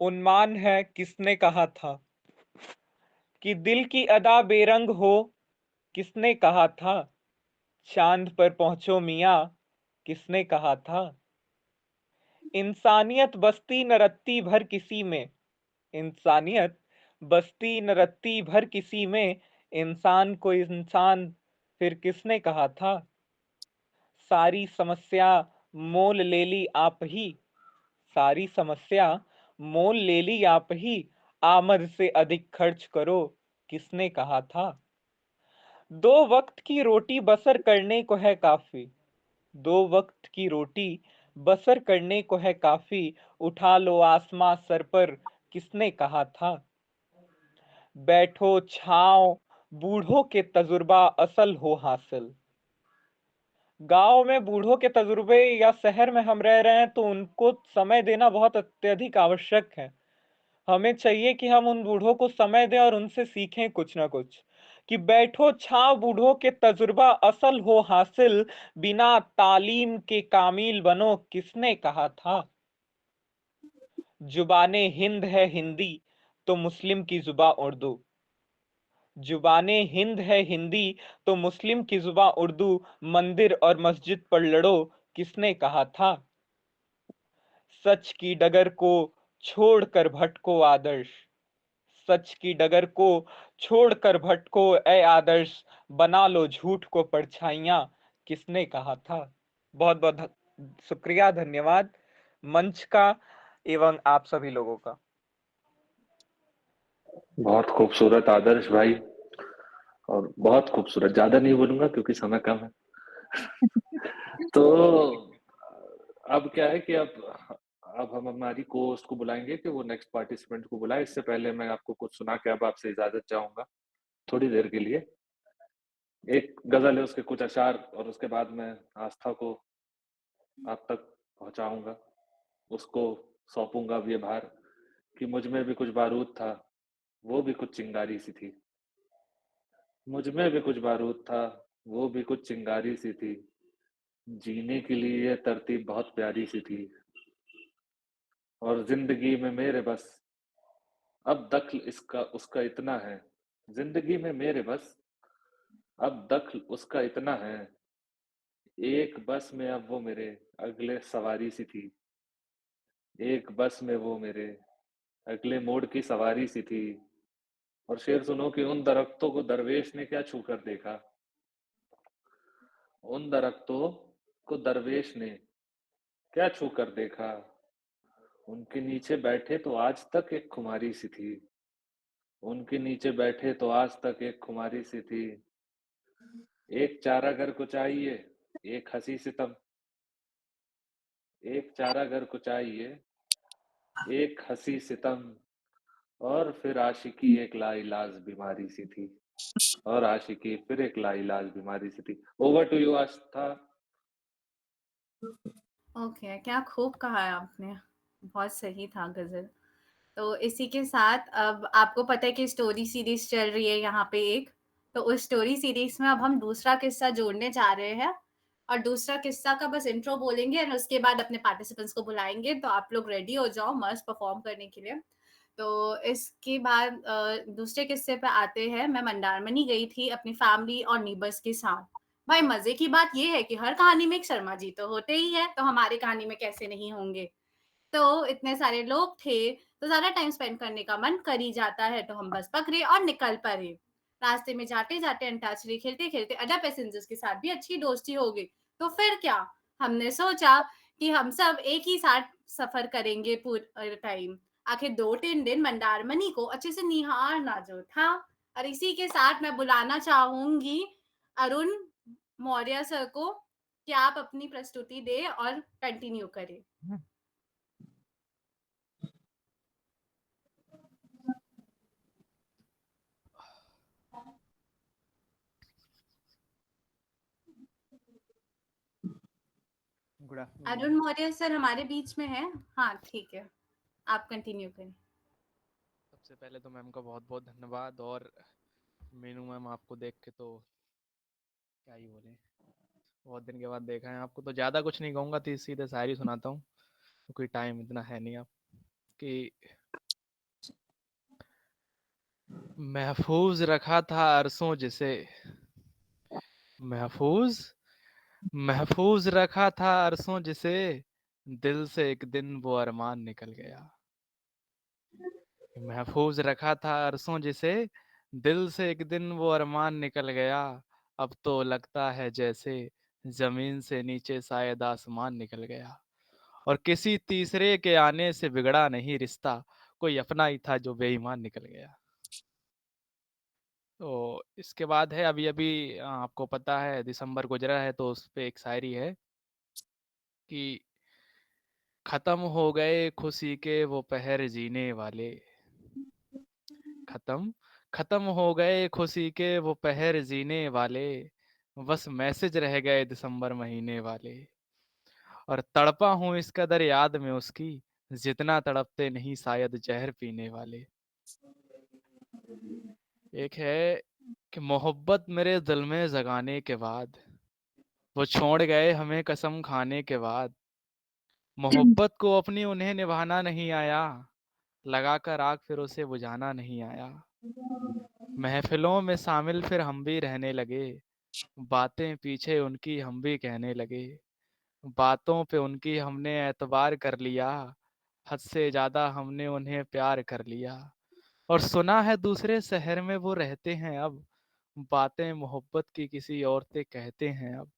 उन्माद है किसने कहा था, कि दिल की अदा बेरंग हो किसने कहा था, चांद पर पहुंचो मियां किसने कहा था, इंसानियत बस्ती न रत्ती भर किसी में, इंसानियत बस्ती न रत्ती भर किसी में, इंसान को इंसान फिर किसने कहा था, सारी समस्या मोल ले ली आप ही, सारी समस्या मोल ले ली आप ही, आमद से अधिक खर्च करो किसने कहा था, दो वक्त की रोटी बसर करने को है काफी, दो वक्त की रोटी बसर करने को है काफी, उठा लो आसमां सर पर किसने कहा था, बैठो छाओ बूढ़ों के तजुर्बा असल हो हासिल, गांव में बूढ़ों के तजुर्बे या शहर में हम रह रहे हैं तो उनको समय देना बहुत अत्यधिक आवश्यक है। हमें चाहिए कि हम उन बूढ़ों को समय दें और उनसे सीखें कुछ ना कुछ, कि बैठो छांव बूढ़ों के तजुर्बा असल हो हासिल, बिना तालीम के कामिल बनो किसने कहा था, जुबाने हिंद है हिंदी तो मुस्लिम की जुबा उर्दू, जुबाने हिंद है हिंदी तो मुस्लिम की जुबा उर्दू, मंदिर और मस्जिद पर लड़ो किसने कहा था, सच की डगर को छोड़कर भटको आदर्श, सच की डगर को छोड़कर भटको ए आदर्श, बना लो झूठ को परछाइयां किसने कहा था। बहुत बहुत शुक्रिया, धन्यवाद मंच का एवं आप सभी लोगों का। बहुत खूबसूरत आदर्श भाई, और बहुत खूबसूरत। ज्यादा नहीं बोलूंगा क्योंकि समय कम है। तो अब क्या है कि अब हम हमारी कोस्ट को बुलाएंगे कि वो नेक्स्ट पार्टिसिपेंट को बुलाए। इससे पहले मैं आपको कुछ सुना के अब आपसे इजाजत चाहूंगा थोड़ी देर के लिए। एक गजल है, उसके कुछ अशार, और उसके बाद मैं आस्था को आप तक पहुंचाऊंगा, उसको सौंपूंगा अब ये भार कि मुझ में भी कुछ बारूद था, वो भी कुछ चिंगारी सी थी, मुझ में भी कुछ बारूद था, वो भी कुछ चिंगारी सी थी, जीने के लिए ये तरतीब बहुत प्यारी सी थी, और जिंदगी में मेरे बस अब दखल इसका उसका इतना है, जिंदगी में मेरे बस अब दखल उसका इतना है, एक बस में अब वो मेरे अगले सवारी सी थी, एक बस में वो मेरे अगले मोड़ की सवारी सी थी। और शेर सुनो कि उन दरख्तों को दरवेश ने क्या छू कर देखा, उन दरख्तों को दरवेश ने क्या छू कर देखा, उनके नीचे बैठे तो आज तक एक खुमारी सी थी। उनके नीचे बैठे तो आज तक एक खुमारी सी थी। एक चारागर को चाहिए, एक हँसी सितम। एक चारागर को चाहिए, एक हँसी सितम। और फिर आशिकी एक लाइलाज बीमारी सी थी। और आशिकी फिर एक लाइलाज बीमारी सी थी। Over to you Aastha. Okay, क्या खूब कहा है आपने। बहुत सही था गज़ल। तो इसी के साथ अब आपको पता है कि स्टोरी सीरीज़ चल रही है यहाँ पे एक, तो उस स्टोरी सीरीज़ में अब हम दूसरा किस्सा जोड़ने जा रहे हैं और दूसरा किस्सा का बस इंट्रो बोलेंगे और उसके बाद अपने पार्टिसिपेंट्स को बुलाएँगे, तो आप लोग रेडी हो जाओ मस्त परफ़ॉर्म करने के लिए। तो इसके बाद दूसरे किस्से पे आते हैं। मैं मंदारमनी गई थी अपनी फैमिली और नेबर्स के साथ। भाई मज़े की बात ये है कि हर कहानी में एक शर्मा जी तो होते ही हैं, तो हमारी कहानी में कैसे नहीं होंगे। तो इतने सारे लोग थे, तो ज़्यादा टाइम स्पेंड करने का मन कर ही जाता है, तो हम बस पकड़े और निकल पड़े। रास्ते में जाते-जाते अंताक्षरी खेलते-खेलते अदर पैसेंजर्स के साथ भी अच्छी दोस्ती हो गई। तो फिर क्या, हमने सोचा कि हम सब एक ही साथ सफ़र करेंगे टाइम। आखिर 2-3 दिन मंदारमनी को अच्छे से निहारना जो था। और इसी के साथ मैं बुलाना चाहूँगी अरुण मौर्य सर को कि आप अपनी प्रस्तुति दें और कंटिन्यू करें। Good Arun afternoon. Maurya sir हमारे बीच में हैं। हाँ, ठीक है। आप कंटिन्यू करें। सबसे पहले तो मैम का बहुत-बहुत धन्यवाद। और मीनू मैम आपको देख के तो क्या ही बोले, बहुत दिन के बाद देखा है आपको, तो ज़्यादा कुछ नहीं कहूँगा, तो सीधे शायरी सुनाता हूँ, क्योंकि टाइम इतना है नहीं आप कि महफूज रखा था अरसों जिसे, महफूज महफूज रखा था अरसों जिसे, दिल से एक दिन वो अरमान निकल गया। महफूज रखा था अरसों जिसे, दिल से एक दिन वो अरमान निकल गया। अब तो लगता है जैसे जमीन से नीचे शायद आसमान निकल गया। और किसी तीसरे के आने से बिगड़ा नहीं रिश्ता, कोई अपना ही था जो बेईमान निकल गया। तो इसके बाद है अभी अभी आपको पता है दिसंबर गुजरा है, तो उस पे एक शायरी है कि खत्म हो गए खुशी के वो पहर जीने वाले, खत्म खत्म हो गए खुशी के वो पहर जीने वाले, बस मैसेज रह गए दिसंबर महीने वाले। और तड़पा हूँ इस कदर याद में उसकी, जितना तड़पते नहीं शायद जहर पीने वाले। एक है कि मोहब्बत मेरे दिल में जगाने के बाद, वो छोड़ गए हमें कसम खाने के बाद। मोहब्बत को अपनी उन्हें निभाना नहीं आया, लगाकर आग फिर उसे बुझाना नहीं आया। महफिलों में शामिल फिर हम भी रहने लगे, बातें पीछे उनकी हम भी कहने लगे। बातों पे उनकी हमने एतबार कर लिया, हद से ज़्यादा हमने उन्हें प्यार कर लिया। और सुना है दूसरे शहर में वो रहते हैं अब, बातें मोहब्बत की किसी और से कहते हैं अब।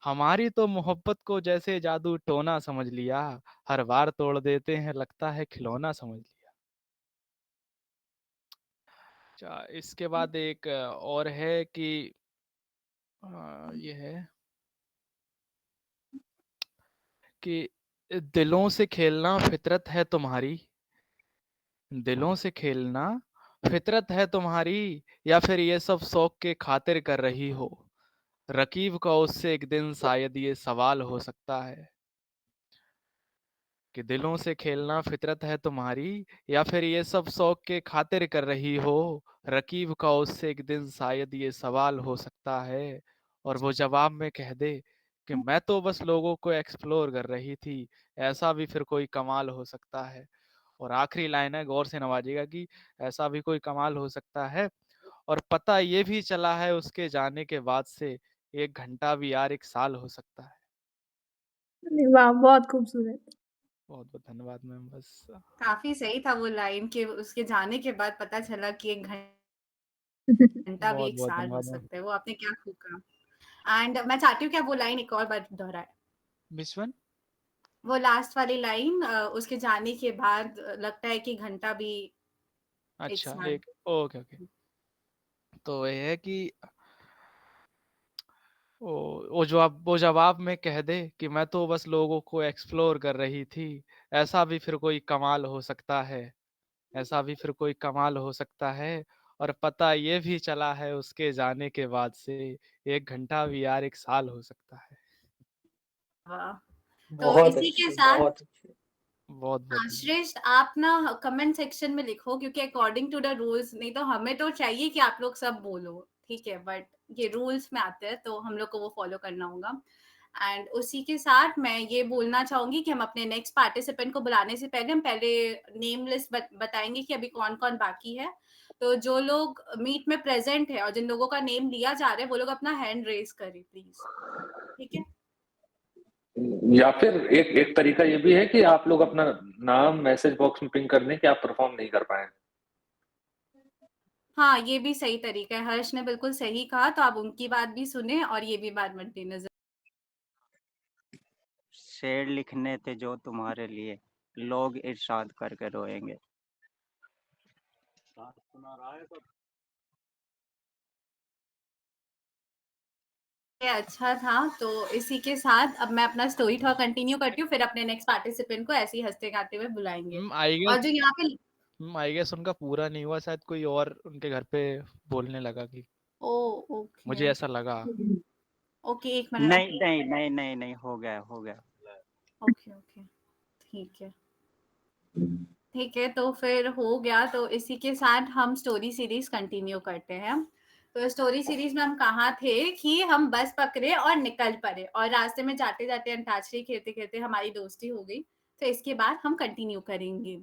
हमारी तो मोहब्बत को जैसे जादू टोना समझ लिया, हर बार तोड़ देते हैं लगता है खिलौना समझ लिया। अच्छा, इसके बाद एक और है कि ये है कि दिलों से खेलना फितरत है तुम्हारी, दिलों से खेलना फितरत है तुम्हारी, या फिर ये सब शौक के खातिर कर रही हो। रकीब का उससे एक दिन शायद ये सवाल हो सकता है कि दिलों से खेलना फितरत है तुम्हारी, या फिर ये सब शौक के खातिर कर रही हो। रकीब का उससे एक दिन शायद ये सवाल हो सकता है। और वो जवाब में कह दे कि मैं तो बस लोगों को एक्सप्लोर कर रही थी, ऐसा भी फिर कोई कमाल हो सकता है। और आखिरी लाइन है, गौर से नवाजिएगा, कि ऐसा भी कोई कमाल हो सकता है। और पता ये भी चला है उसके जाने के बाद से, 1 घंटा भी यार 1 साल हो सकता है। अरे वाह! बहुत खूबसूरत। बहुत बहुत धन्यवाद मैम। बस काफ़ी सही था वो लाइन कि उसके जाने के बाद पता चला कि 1 घंटा भी बहुत 1 बहुत साल हो धन्यवाद मैम। सकता है। वो आपने क्या खूब कहा। एंड मैं चाहती हूँ कि आप वो लाइन एक और बार दोहराएँ। विश्वन वो लास्ट वाली लाइन उसके जाने के बाद लगता है कि घंटा भी एक अच्छा, साथ। एक ओके, ओके। तो ये है कि वो जवाब में कह दे कि मैं तो बस लोगों को एक्सप्लोर कर रही थी, ऐसा भी फिर कोई कमाल हो सकता है, ऐसा भी फिर कोई कमाल हो सकता है। और पता ये भी चला है उसके जाने के बाद से 1 घंटा भी यार 1 साल हो सकता है। वाह! तो बहुत इसी के अच्छे, साथ बहुत अच्छे। बहुत बढ़िया। श्रेष्ठ आप ना कमेंट सेक्शन में लिखो, क्योंकि अकॉर्डिंग टू द रूल्स, नहीं तो हमें तो चाहिए कि आप लोग सब बोलो, ठीक है? बट ये रूल्स में आते हैं तो हम लोग को वो फॉलो करना होगा। एंड उसी के साथ मैं ये बोलना चाहूंगी कि हम अपने नेक्स्ट पार्टिसिपेंट को बुलाने से पहले हम पहले नेम लिस्ट बताएंगे कि अभी कौन कौन बाकी है। तो जो लोग मीट में प्रेजेंट है और जिन लोगों का नेम लिया जा रहा है वो लोग अपना हैंड रेज करें प्लीज, ठीक है? या फिर एक एक तरीका ये भी है कि आप लोग अपना नाम मैसेज बॉक्स में पिंग कर दें कि आप परफॉर्म नहीं कर पाए। हाँ, ये भी सही तरीका है। हर्ष ने बिल्कुल सही कहा, तो आप उनकी बात भी सुने और ये भी बात मद्देनज़र। शेर लिखने थे जो तुम्हारे लिए, लोग इरशाद करके रोएंगे। सुना रहा है सब। ये अच्छा था, तो इसी के साथ अब मैं अपना स्टोरी थोड़ा कंटिन्यू करती हूँ, फिर अपने नेक्स्ट पार्टिसिपेंट को ऐसे ही हँसते-गाते हुए बुलाएँगे। आई गेस उनका पूरा नहीं हुआ, शायद कोई और उनके घर पे बोलने लगा कि ओह! ओके। मुझे ऐसा लगा। ओके, 1 मिनट नहीं, रुकिए। नहीं, नहीं, नहीं, नहीं, हो गया, हो गया। ओके, ओके, ठीक है। ठीक है, तो फिर हो गया, तो इसी के साथ हम स्टोरी सीरीज़ कंटिन्यू करते हैं। तो स्टोरी सीरीज़ में हम कहाँ थे कि हम बस पकड़े और निकल पड़े और रास्ते में जाते-जाते अंताक्षरी खेलते-खेलते हमारी दोस्ती हो गई। तो इसके बाद हम कंटिन्यू करेंगे।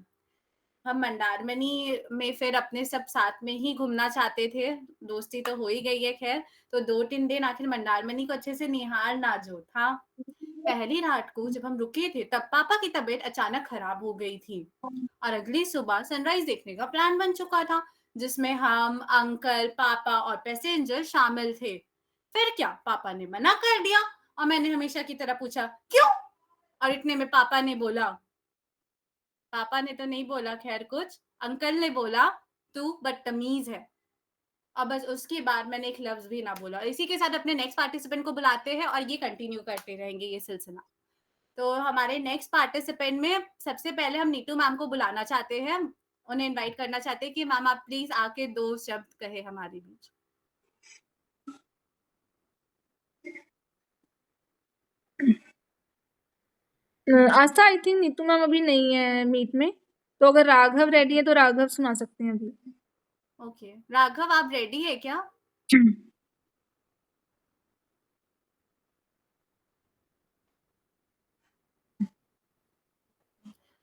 हम मंदारमनी में फिर अपने सब साथ में ही घूमना चाहते थे, दोस्ती तो हो ही गई है ख़ैर, तो 2-3 दिन आखिर मंदारमनी को अच्छे से निहारना जो था। पहली रात को जब हम रुके थे तब पापा की तबीयत अचानक खराब हो गई थी और अगली सुबह सनराइज़ देखने का प्लान बन चुका था, जिसमें हम, अंकल, पापा और पैसेंजर शामिल थे। फिर क्या पापा ने मना कर दिया और मैंने हमेशा की तरह पूछा, "क्यों?" और इतने में पापा ने तो नहीं बोला खैर कुछ, अंकल ने बोला, "तू बदतमीज़ है।" और बस उसके बाद मैंने एक लफ्ज़ भी ना बोला। इसी के साथ अपने नेक्स्ट पार्टिसिपेंट को बुलाते हैं और ये कंटिन्यू करते रहेंगे ये सिलसिला। तो हमारे नेक्स्ट पार्टिसिपेंट में सबसे पहले हम नीतू मैम को बुलाना चाहते हैं। उन्हें इनवाइट करना चाहते हैं कि मैम आप प्लीज़ आके 2 शब्द कहें हमारे बीच। आस्था आई थिंक नीतू मैम अभी नहीं है मीट में, तो अगर राघव रेडी है तो राघव सुना सकते हैं अभी। ओके, राघव आप रेडी है क्या?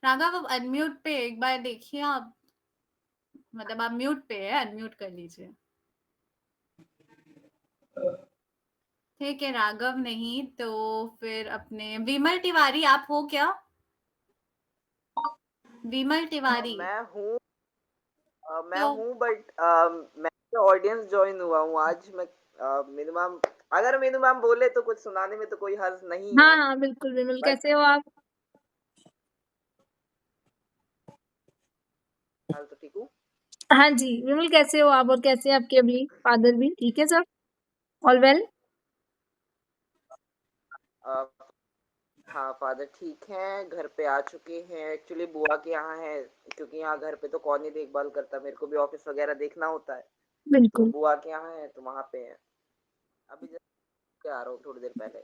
राघव आप अनम्यूट पे एक बार देखिए आप, मतलब आप म्यूट पे है, अनम्यूट कर लीजिए। ठीक है, राघव नहीं तो फिर अपने विमल तिवारी आप हो क्या? विमल तिवारी। मैं तो हूँ बट मैं ऑडियंस ज्वाइन हुआ हूँ आज। मैं मिनिमम अगर मीनू मैम बोले तो कुछ सुनाने में तो कोई हर्ज नहीं है। हाँ, बिल्कुल विमल, बट कैसे हो आप? हाल तो ठीक हूँ। हाँ जी, विमल कैसे हो आप और कैसे हैं आपके अभी फादर भी? ठीक है सब? All well? हाँ, फादर ठीक हैं, घर पे आ चुके हैं। एक्चुअली बुआ के यहाँ है, क्योंकि यहाँ घर पे तो कौन ही देखभाल करता, मेरे को भी ऑफिस वगैरह देखना होता है। तो बिल्कुल। बुआ के यहाँ है तो वहाँ पे है। अभी जस्ट आ रहा हूँ थोड़ी देर पहले।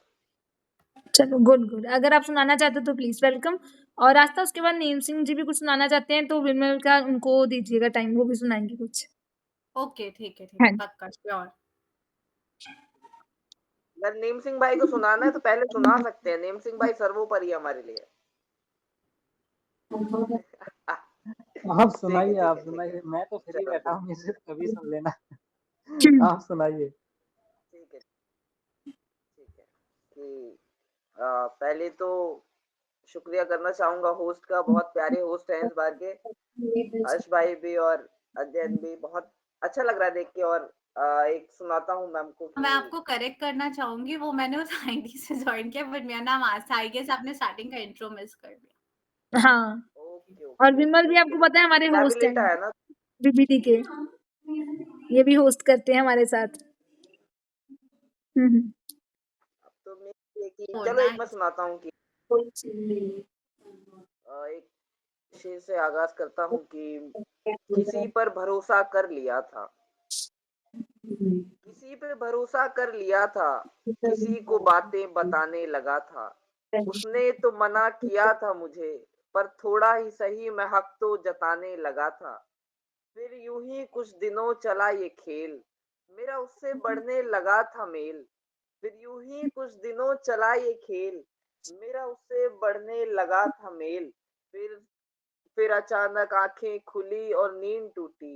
चलो गुड, गुड। अगर आप सुनाना चाहते हो तो प्लीज़ वेलकम। और रास्ता उसके बाद नेम सिंह जी भी कुछ सुनाना चाहते हैं तो विमल का उनको दीजिएगा टाइम, वो भी सुनाएँगे कुछ। ओके, ठीक है, हाँ। पक्का श्योर। अगर नेम सिंह भाई को सुनाना है तो पहले सुना सकते हैं। नेम सिंह भाई सर्वोपरि है हमारे लिए। आप ठीक है, सुनाइए, ठीक आप है, ठीक है। सुनाइए। मैं तो फ्री चलो बैठा फिर। हूँ, मुझे कभी सुन लेना। आप सुनाइए। ठीक है, ठीक है। कि पहले तो शुक्रिया करना चाहूँगा होस्ट का। बहुत प्यारे होस्ट हैं इस बार के। हर्ष भाई भी और अध्ययन भी। बहुत अच्छा लग रहा है देख के। और एक सुनाता हूँ मैम को मैं कि आपको करेक्ट करना चाहूँगी, वो मैंने उस आईडी से जॉइन किया बट मेरा नाम आस्था। आई गेस आपने स्टार्टिंग का इंट्रो मिस कर दिया। हाँ, ओके, और ओके, विमल ओके, भी आपको ओके। पता है हमारे होस्ट हैं, नेविलेटा है ना? बीबीटी के। ये भी होस्ट करते हैं हमारे साथ। हुँ। तो मैं कि ओह चलो एक मैं नाइस। सुनाता हूँ कि एक शेर से आगाज़ करता हूँ कि किसी पर भरोसा कर लिया था, किसी पे भरोसा कर लिया था, किसी को बातें बताने लगा था। उसने तो मना किया था मुझे, पर थोड़ा ही सही मैं हक तो जताने लगा था। फिर यूं ही कुछ दिनों चला ये खेल, मेरा उससे बढ़ने लगा था मेल। फिर यूं ही कुछ दिनों चला ये खेल, मेरा उससे बढ़ने लगा था मेल। फिर अचानक आंखें खुली और नींद टूटी,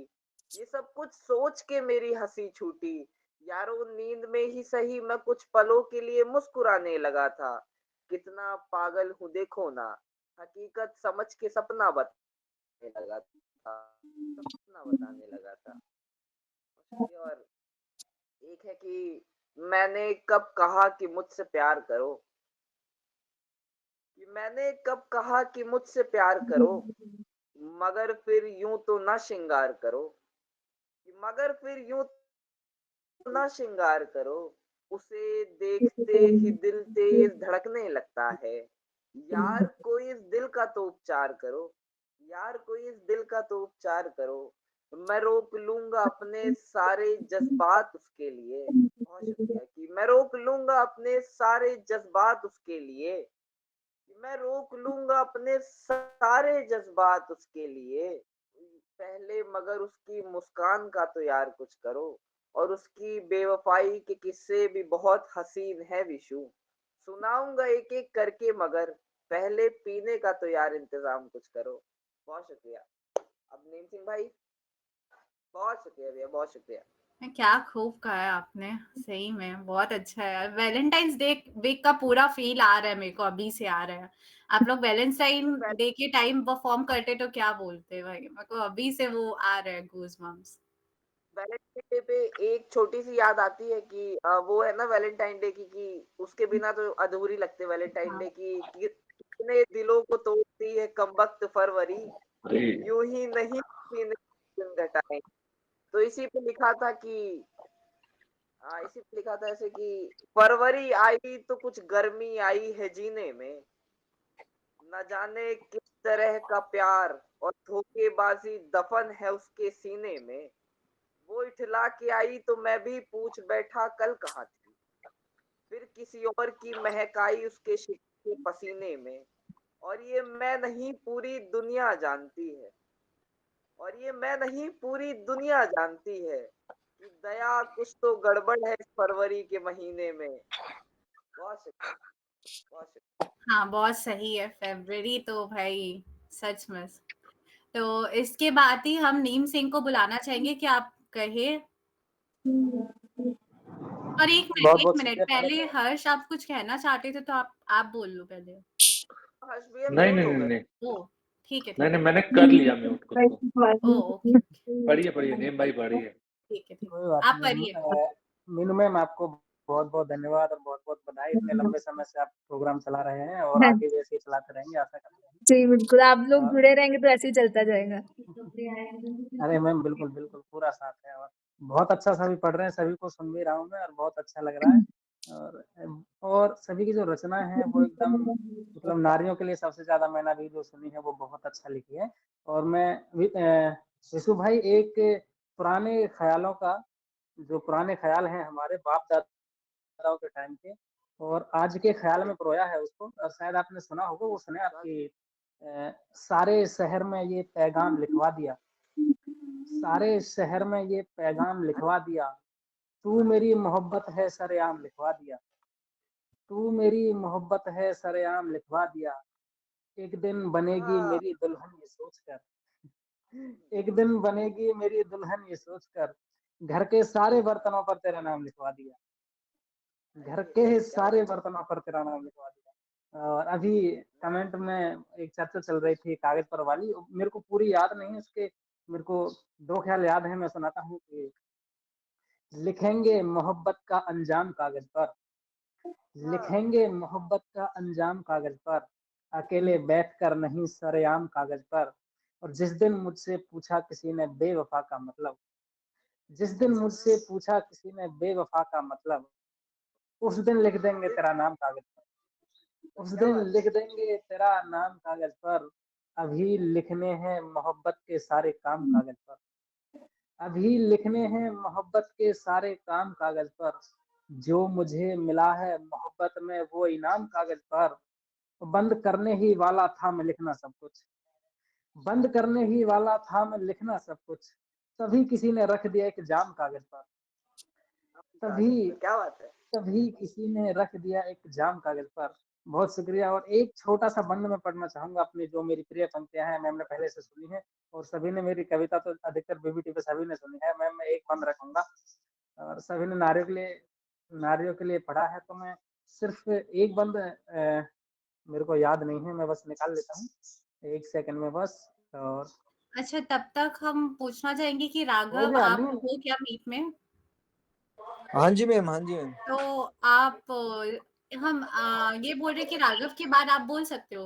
ये सब कुछ सोच के मेरी हंसी छूटी। यारों नींद में ही सही मैं कुछ पलों के लिए मुस्कुराने लगा था। कितना पागल हूँ देखो ना, हकीकत समझ के सपना बताने लगा था, सपना बताने लगा था। और एक है कि मैंने कब कहा कि मुझसे प्यार करो, कि मैंने कब कहा कि मुझसे प्यार करो, मगर फिर यूं तो ना श्रृंगार करो, कि मगर फिर यूं तो ना श्रृंगार करो। उसे देखते ही दिल तेज धड़कने लगता है। यार कोई इस दिल का तो उपचार करो, यार कोई इस दिल का तो उपचार करो। मैं रोक लूंगा अपने सारे जज्बात उसके लिए। बहुत शुक्रिया। कि मैं रोक लूंगा अपने सारे जज्बात उसके लिए, मैं रोक लूंगा अपने सारे जज्बात उसके लिए। पहले मगर उसकी मुस्कान का तो यार कुछ करो, और उसकी बेवफाई के किस्से भी बहुत हसीन है विशु। सुनाऊंगा एक एक करके, मगर पहले पीने का तो यार इंतजाम कुछ करो। बहुत शुक्रिया। अब नीम सिंह भाई, बहुत शुक्रिया भैया, बहुत शुक्रिया। क्या खूब कहा है आपने, सही में बहुत अच्छा है यार। वैलेंटाइंस डे वीक का पूरा फील आ रहा है मेरे को, अभी से आ रहा है। आप लोग वैलेंटाइन डे के टाइम परफॉर्म करते तो क्या बोलते भाई, मेरे को अभी से वो आ रहा है गूज़बम्प्स। वैलेंटाइन डे पे एक छोटी सी याद आती है कि वो है ना वैलेंटाइन डे की, कि उसके बिना तो अधूरी लगती है वैलेंटाइन डे की। कितने दिलों को तोड़ती है कमबख्त फरवरी, यूं ही नहीं किसी ने दिन घटाए। तो इसी पे लिखा था कि इसी पे लिखा था ऐसे कि फरवरी आई तो कुछ गर्मी आई है जीने में, न जाने किस तरह का प्यार और धोखेबाजी दफन है उसके सीने में। वो इठला के आई तो मैं भी पूछ बैठा कल कहाँ थी, फिर किसी और की महक आई उसके शिकवे पसीने में। और ये मैं नहीं पूरी दुनिया जानती है, और ये मैं नहीं पूरी दुनिया जानती है कि दया कुछ तो गड़बड़ है इस फरवरी के महीने में। बहुत शुक्रिया, बहुत शुक्रिया। हाँ, बहुत सही है, फ़रवरी तो भाई सच में। तो इसके बाद ही हम नीम सिंह को बुलाना चाहेंगे कि आप कहें। और एक बहुत-बहुत मिनट शुक्रिया पहले पहले तो। हर्ष आप कुछ कहना चाहते थे तो आप बोल लो पहले। हर्ष भैया नहीं, म्यूट नहीं, हो नहीं, गए। नहीं। ओह! ठीक है, नहीं, ठीक है। नहीं, मैंने कर लिया म्यूट खुद को। ओह! Okay, okay. पढ़िए, पढ़िए, नीम भाई पढ़िए। ठीक है, ठीक कोई है। बात आप नहीं। पढ़िए। मीनू मैम आपको बहुत-बहुत धन्यवाद और बहुत-बहुत बधाई। इतने लंबे समय से आप प्रोग्राम चला रहे हैं और आगे भी ऐसे ही चलाते रहेंगे, आशा करते हैं। जी, बिल्कुल, आप लोग और जुड़े रहेंगे तो ऐसे ही चलता जाएगा। अरे मैम बिल्कुल, बिल्कुल पूरा साथ है। और बहुत अच्छा सभी पढ़ रहे हैं, सभी को सुन भी रहा हूँ मैं और बहुत अच्छा लग रहा है। और सभी की जो रचना है वो एकदम मतलब नारियों के लिए सबसे ज़्यादा मैंने अभी जो सुनी है वो बहुत अच्छा लिखी है। और विशु भाई एक पुराने ख़्यालों का जो पुराने ख़्याल हैं हमारे बाप-दादाओं के टाइम के और आज के ख़्याल में पिरोया है उसको। और शायद आपने सुना होगा वो सुना है कि सारे शहर में ये पैगाम लिखवा दिया, सारे शहर में ये पैगाम लिखवा दिया, तू मेरी मोहब्बत है सरेआम लिखवा दिया, तू मेरी मोहब्बत है सरेआम लिखवा दिया, एक दिन बनेगी हाँ, मेरी दुल्हन ये सोचकर, एक दिन बनेगी मेरी दुल्हन ये सोचकर, घर के सारे बर्तनों पर तेरा नाम लिखवा दिया, घर अरे के क्या सारे बात है। बर्तनों पर तेरा नाम लिखवा दिया। और अभी कमेंट में एक चर्चा चल रही थी कागज पर वाली, मेरे को पूरी याद नहीं है उसके, मेरे को 2 ख्याल याद है, मैं सुनाता हूँ कि लिखेंगे मोहब्बत का अंजाम कागज पर, लिखेंगे मोहब्बत का अंजाम कागज पर, अकेले बैठकर नहीं सरेआम कागज पर। और जिस दिन मुझसे पूछा किसी ने बेवफा का मतलब, जिस दिन मुझसे पूछा किसी ने बेवफा का मतलब, उस दिन लिख देंगे तेरा नाम कागज पर, उस क्या दिन बात है। लिख देंगे तेरा नाम कागज पर। अभी लिखने हैं मोहब्बत के सारे काम कागज पर, अभी लिखने हैं मोहब्बत के सारे काम कागज पर। जो मुझे मिला है मोहब्बत में वो इनाम कागज पर। बंद करने ही वाला था मैं लिखना सब कुछ, बंद करने ही वाला था मैं लिखना सब कुछ, तभी किसी ने रख दिया एक जाम कागज पर, तभी क्या बात है। तभी किसी ने रख दिया एक जाम कागज पर। बहुत शुक्रिया। और एक छोटा सा बंद मैं पढ़ना चाहूंगा अपनी, जो मेरी प्रिय पंक्तियां हैं, मैम ने पहले से सुनी है और सभी ने मेरी कविता तो अधिकतर बीबीटी पे सभी ने सुनी है। मैम मैं एक बंद रखूंगा और सभी ने नारियों के लिए पढ़ा है, तो मैं सिर्फ एक बंद मेरे को याद नहीं है, मैं बस निकाल लेता हूँ एक सेकंड में बस। और अच्छा, तब तक हम पूछना चाहेंगे कि हो राघव गया आप नहीं? हो क्या मीट में? हाँ जी मैम, हाँ जी मैम। तो आप हम ये बोल रहे कि राघव के बाद आप बोल सकते हो।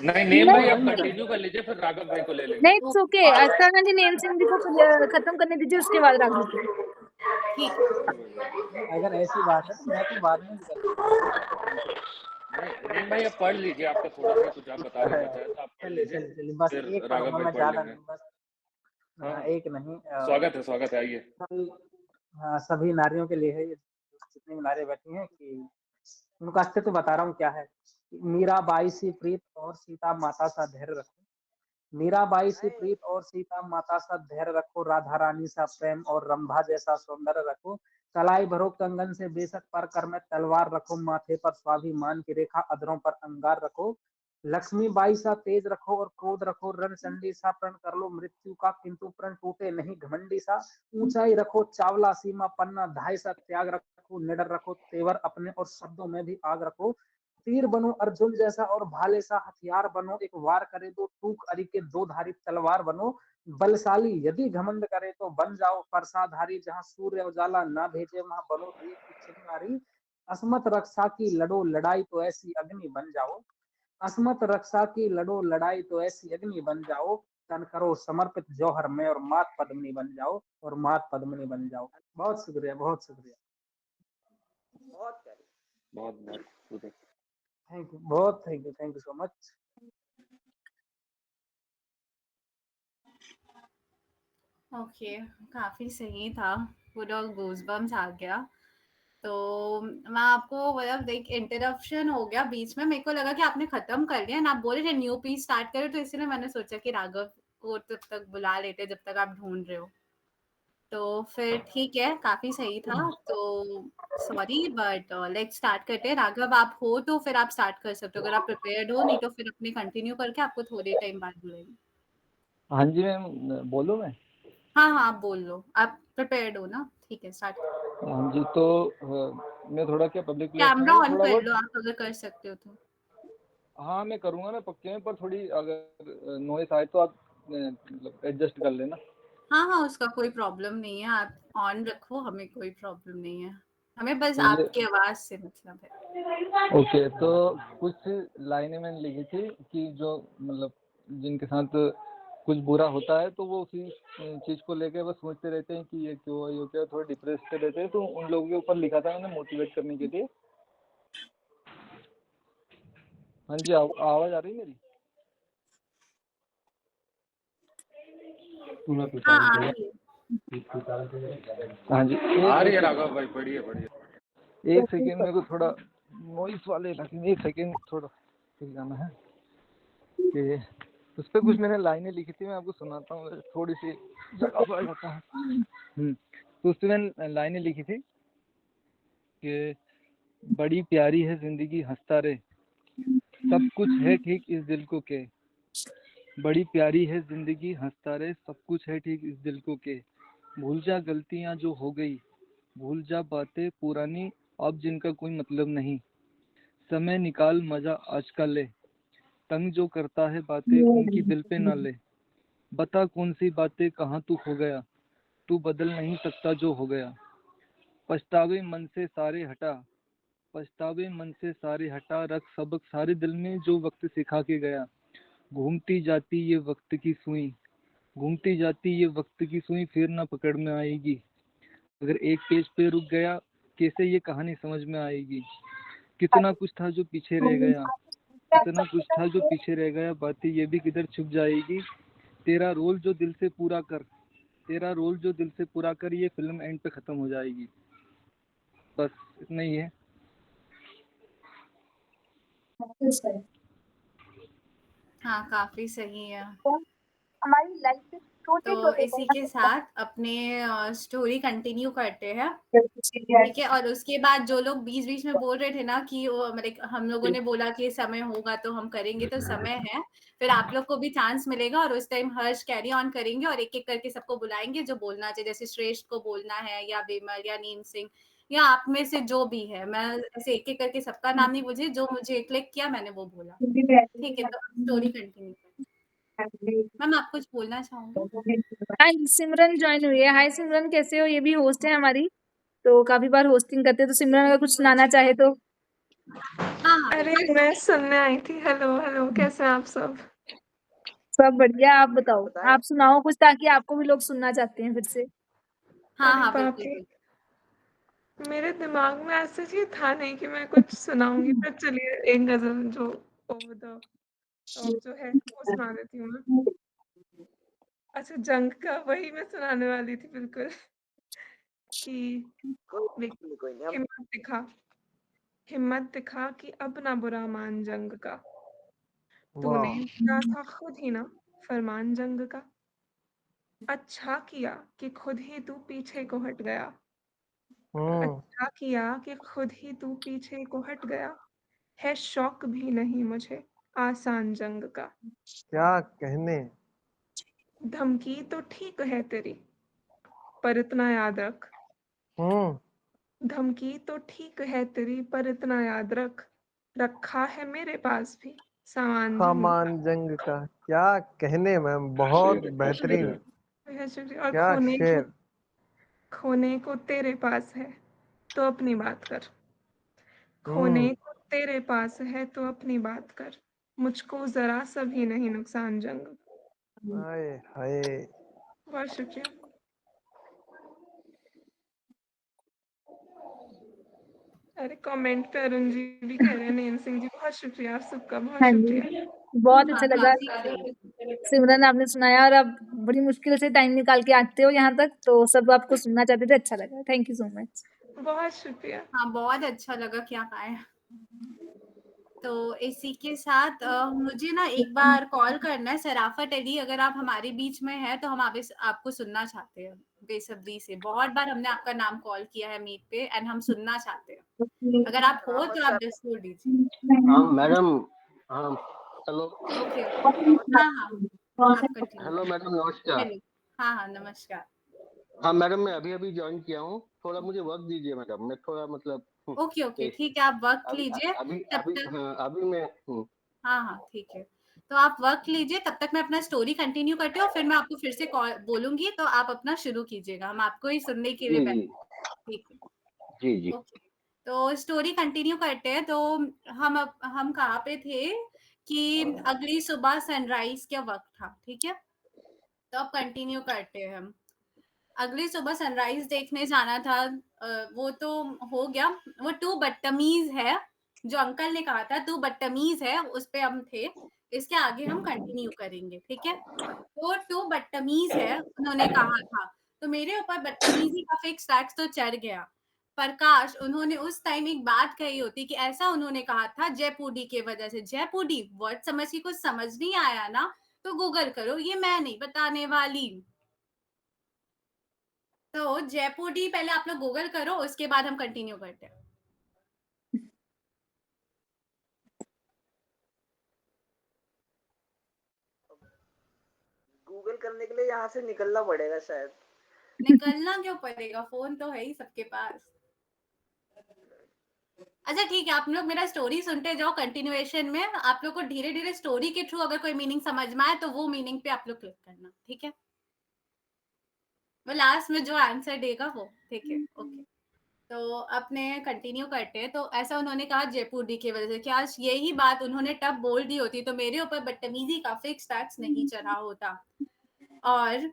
नहीं, नेम भाई आप नहीं मैडम, कंटिन्यू कर लीजिए, फिर राघव भाई को ले लेंगे। नहीं इट्स ओके। अर्चना जी नेम सिंह जी को खत्म करने दीजिए, उसके बाद राघव को। ठीक। अगर ऐसी बात है तो मैं तो बाद में भी कर सकता नहीं, नेम भाई आप पढ़ लीजिए, आपका थोड़ा सा कुछ आप बता रहे हूँ। बचा है तो आप पढ़ चलिए लीजिए, चलिए चलिए, बस फिर एक राघव पढ़ूंगा भाई मैं, पढ़ ज्यादा लेंगे। नहीं बस। हाँ, एक नहीं। स्वागत है, आइए। सभी नारियों के लिए है ये, जितनी भी नारियां बैठी हैं, कि उनका अस्तित्व बता रहा हूँ क्या है। मीराबाई सी प्रीत और सीता माता सा धैर्य रखो, मीराबाई सी प्रीत और सीता माता सा धैर्य रखो, राधा रानी सा प्रेम और रंभा जैसा सौंदर्य रखो, कलाई भरो कंगन से बेशक पर कर में तलवार रखो, माथे पर स्वाभिमान की रेखा, अधरों पर अंगार रखो, लक्ष्मी बाई सा तेज रखो और क्रोध रखो, रण चंडी सा प्रण कर लो मृत्यु का किंतु प्रण टूटे नहीं घमंडी सा, ऊंचाई रखो चावला सीमा पन्ना धाय सा त्याग रखो, निडर रखो तेवर अपने और शब्दों में भी आग रखो, तीर बनो अर्जुन जैसा और भाले सा हथियार बनो, एक वार करे तो टूक अरी के दो धारी तलवार बनो, बलशाली यदि घमंड करे तो बन जाओ परसाधारी, जहां सूर्य उजाला ना भेजे वहां बनो वीर की चिंगारी, असमत रक्षा की लड़ो लड़ाई तो ऐसी अग्नि बन जाओ, असमत रक्षा की लड़ो लड़ाई तो ऐसी अग्नि बन जाओ, तन करो समर्पित जौहर में और मात पद्मिनी बन जाओ, और मात पद्मिनी बन जाओ। बहुत शुक्रिया, बहुत शुक्रिया। बहुत प्यारी। बहुत थैंक यू, बहुत thank you so much. Okay, काफ़ी सही था, पूरा गूज़बम्प्स आ गया। तो मैं आपको मतलब एक इंटरप्शन हो गया बीच में, मेरे को लगा कि आपने ख़त्म कर लिया एंड आप बोल रहे थे न्यू पीस स्टार्ट करो, तो इसलिए मैंने सोचा कि राघव को तब तक बुला लेते जब तक आप ढूँढ रहे हो। तो फिर ठीक है, काफ़ी सही था। तो सॉरी बट लेट्स स्टार्ट करते हैं। राघव आप हो तो फिर आप स्टार्ट कर सकते हो, अगर आप प्रिपेयर्ड हो, नहीं तो फिर अपने कंटिन्यू करके आपको थोड़े टाइम बाद बुलाएँगे। हाँ जी मैम, बोलूँ मैं? हाँ, हाँ, आप बोल लो। आप प्रिपेयर्ड हो ना? ठीक है, स्टार्ट करो। हाँ जी, तो मैं थोड़ा क्या पब्लिक प्लेस में कैमरा हूँ, तो ऑन थोड़ा कर बहुत। लो आप, अगर कर सकते हो तो। हाँ मैं करूँगा ना पक्के में, पर थोड़ी अगर नॉइस आए तो आप मतलब एडजस्ट कर लेना। हाँ, हाँ, उसका कोई प्रॉब्लम नहीं है, आप ऑन रखो, हमें कोई प्रॉब्लम नहीं है। हमें बस तो ये आपकी आवाज़ से मतलब है। ओके, तो कुछ लाइनें मैंने लिखी थी कि जो मतलब जिनके साथ कुछ बुरा होता है तो वो उसी चीज़ को लेके बस सोचते रहते हैं कि ये क्यों है, ये क्या, थोड़े डिप्रेस रहते हैं, तो उन लोगों के ऊपर लिखा था मैंने मोटिवेट करने के लिए। हाँ जी, आवाज़ आ रही है मेरी? हाँ, आ रही है। हाँ जी, आ रही है राघव भाई, बढ़िया। एक सेकेंड, मेरे को थोड़ा नॉइस वाले इलाके में, एक सेकेंड थोड़ा ठीक जाना है कि उस पर कुछ मैंने लाइनें लिखी थी, मैं आपको सुनाता हूँ, थोड़ी सी जगह पर जाता हूँ। तो उस पर मैंने लाइनें लिखी थी कि बड़ी प्यारी है जिंदगी हंसता रे, सब कुछ है ठीक इस दिल को के, बड़ी प्यारी है जिंदगी हंसता रे, सब कुछ है ठीक इस दिल को के, भूल जा गलतियां जो हो गई, भूल जा बातें पुरानी अब जिनका कोई मतलब नहीं, समय निकाल मजा आज का ले, तंग जो करता है बातें उनकी दिल पे ना ले, बता कौन सी बातें कहाँ तू खो गया, तू बदल नहीं सकता जो हो गया। पछतावे मन से सारे हटा, पछतावे मन से सारे हटा, रख सबक सारे दिल में जो वक्त सिखा के गया। घूमती जाती ये वक्त की सुई, घूमती जाती ये वक्त की सुई, फिर ना पकड़ में आएगी। अगर एक पेज पे रुक गया, कैसे ये कहानी समझ में आएगी। कितना कुछ था जो पीछे रह गया, कितना कुछ था जो पीछे रह गया, बातें ये भी किधर छुप जाएगी। तेरा रोल जो दिल से पूरा कर, तेरा रोल जो दिल से पूरा कर, ये फिल्म एंड पे खत्म हो जाएगी। बस इतना ही है। हाँ, काफ़ी सही है। हमारी लाइफ में तो छोटे-छोटे इसी के साथ अपने स्टोरी कंटिन्यू करते हैं, ठीक है? और उसके बाद जो लोग बीच-बीच में बोल रहे थे ना कि वो मतलब हम लोगों ने बोला कि समय होगा तो हम करेंगे, तो समय है। फिर आप लोग को भी चांस मिलेगा और उस टाइम हर्ष कैरी ऑन करेंगे और एक-एक करके सबको बुलाएँगे जो बोलना चाहिए। जैसे श्रेष्ठ को बोलना है या विमल या नीम सिंह या आप में से जो भी है। मैं ऐसे एक-एक करके सबका नाम नहीं मुझे जो मुझे क्लिक किया मैंने वो बोला। ठीक है, तो स्टोरी कंटिन्यू करते हैं। मैम आप कुछ बोलना चाहोगे? हाय, सिमरन जॉइन हुई है। हाय सिमरन, कैसे हो? ये भी होस्ट है हमारी, तो काफ़ी बार होस्टिंग करते हैं, तो सिमरन अगर कुछ सुनाना चाहे तो? हाँ, हाँ। अरे मैं सुनने आई थी। हेलो हेलो, कैसे हैं आप सब? सब बढ़िया, आप बताओ। बताएं। आप सुनाओ कुछ ताकि आपको भी लोग सुनना चाहते हैं फिर से। हाँ, अरे हाँ, बाप बिल्कुल, रे, बिल्कुल। मेरे दिमाग में ऐसा चीज था नहीं कि मैं कुछ सुनाऊंगी, पर चलिए एक गजल जो ओवर द टॉप जो है वो सुना देती हूँ मैं। अच्छा, जंग का वही मैं सुनाने वाली थी बिल्कुल कि कोई नहीं हम हिम्मत दिखा, हिम्मत दिखा कि अब ना बुरा मान जंग का। तूने दिया था खुद ही ना फरमान जंग का। अच्छा किया कि खुद ही तू पीछे को हट गया। अच्छा किया कि खुद ही तू पीछे को हट गया। है शौक भी नहीं मुझे आसान जंग का। क्या कहने। धमकी तो ठीक है तेरी, पर इतना याद रख। धमकी तो ठीक है तेरी, पर इतना याद रख, रखा है मेरे पास भी सामान जंग का। सामान जंग का। क्या कहने मैम, बहुत बेहतरीन। और क्या शेर। खोने को तेरे पास है तो अपनी बात कर। खोने को तेरे पास है तो अपनी बात कर। मुझको जरा सा भी नहीं नुकसान जंग। हाय हाय। बहुत शुक्रिया। अरे कमेंट पे अरुण जी भी कह रहे हैं, नेम सिंह जी बहुत शुक्रिया, आप सबका बहुत हाँ शुक्रिया। जी, बहुत अच्छा हाँ, लगा काफ़ी सही। सिमरन आपने सुनाया और आप बड़ी मुश्किल से टाइम निकाल के आते हो यहाँ तक, तो सब आपको सुनना चाहते थे, अच्छा लगा। Thank you so much. बहुत शुक्रिया। हाँ, बहुत अच्छा लगा कि आप आए। तो इसी के साथ मुझे ना एक बार कॉल करना है सराफत अली, अगर आप हमारे बीच में हैं तो हम आपको सुनना चाहते हैं बेसब्री से। बहुत बार हमने आपका नाम कॉल किया है मीट पे एंड हम सुनना चाहते हैं। अगर आप हो तो आप जस्ट बोल दीजिए। हाँ मैडम। हाँ हेलो। ओके, हाँ, हाँ, आप कंटिन्यू हेलो करें। मैडम, नमस्कार। हेलो, हाँ, हाँ, नमस्कार। हाँ मैडम, मैं अभी अभी ज्वाइन किया हूँ, थोड़ा मुझे वक्त दीजिए मैडम, मैं थोड़ा मतलब ओके, ओके, ठीक है, आप वक़्त अभी लीजिए अभी तब अभी तक। हाँ अभी मैं हाँ, हाँ, ठीक है। तो आप वक़्त लीजिए तब तक मैं अपना स्टोरी कंटिन्यू करती हूँ, फिर मैं आपको फिर से कॉल बोलूँगी तो आप अपना शुरू कीजिएगा। हम आपको ही सुनने के लिए जी बैठे हैं। ठीक है। जी जी। ओके। तो स्टोरी कंटिन्यू करते हैं। तो हम कहाँ पे थे कि अगली सुबह सनराइज़ का वक़्त था, ठीक है? तो अब कंटिन्यू करते हैं हम। अगली सुबह सनराइज़ देखने जाना था, वो तो हो गया। वो टू बदतमीज़ है, जो अंकल ने कहा था टू बदतमीज़ है, उस पे हम थे। इसके आगे हम कंटिन्यू करेंगे, ठीक है? तो टू बदतमीज़ है, उन्होंने कहा था। तो मेरे ऊपर बदतमीज़ी का फिक्स टैक्स तो चढ़ गया। पर काश उन्होंने उस टाइम एक बात कही होती कि ऐसा उन्होंने कहा था जयपुडी की वजह से। जयपुडी वर्ड समझ के कुछ समझ नहीं आया ना, तो गूगल करो, ये मैं नहीं बताने वाली। तो जयपुडी पहले आप लोग गूगल करो, उसके बाद हम कंटिन्यू करते हैं। गूगल करने के लिए यहाँ से निकलना पड़ेगा शायद। निकलना क्यों पड़ेगा, फोन तो है ही सबके पास। अच्छा ठीक है, आप लोग मेरा स्टोरी सुनते जाओ। कंटिन्यूएशन में आप लोग को धीरे धीरे स्टोरी के थ्रू अगर कोई मीनिंग समझ में आए तो वो मीनिंग पे आप लोग क्लिक करना, ठीक है? वो लास्ट में जो आंसर देगा वो, ठीक है, ओके। तो अपने कंटिन्यू करते हैं। तो ऐसा उन्होंने कहा जयपुर डी की वजह से, काश यही बात उन्होंने तब बोल दी होती तो मेरे ऊपर बदतमीजी का फिक्स टैक्स नहीं चढ़ा होता। और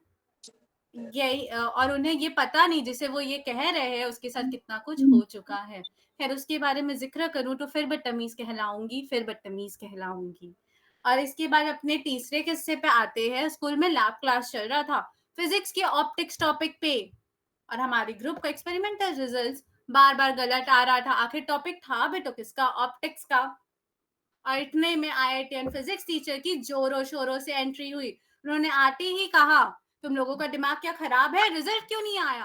और उन्हें ये पता नहीं जिसे वो ये कह रहे हैं उसके साथ कितना कुछ हो चुका है। खैर उसके बारे में ज़िक्र करूँ तो फिर बदतमीज़ कहलाऊँगी, फिर बदतमीज़ कहलाऊँगी। और इसके बाद अपने तीसरे किस्से पे आते हैं। स्कूल में लैब क्लास चल रहा था, फिज़िक्स के ऑप्टिक्स टॉपिक पे, और हमारे ग्रुप का एक्सपेरिमेंटल रिजल्ट्स बार-बार गलत आ रहा था। आखिर टॉपिक था भी तो किसका? ऑप्टिक्स का। और इतने में आईआईटीएन फिजिक्स टीचर की जोरों-शोरों से एंट्री हुई। उन्होंने आते ही कहा, "तुम लोगों का दिमाग क्या खराब है? रिजल्ट क्यों नहीं आया?"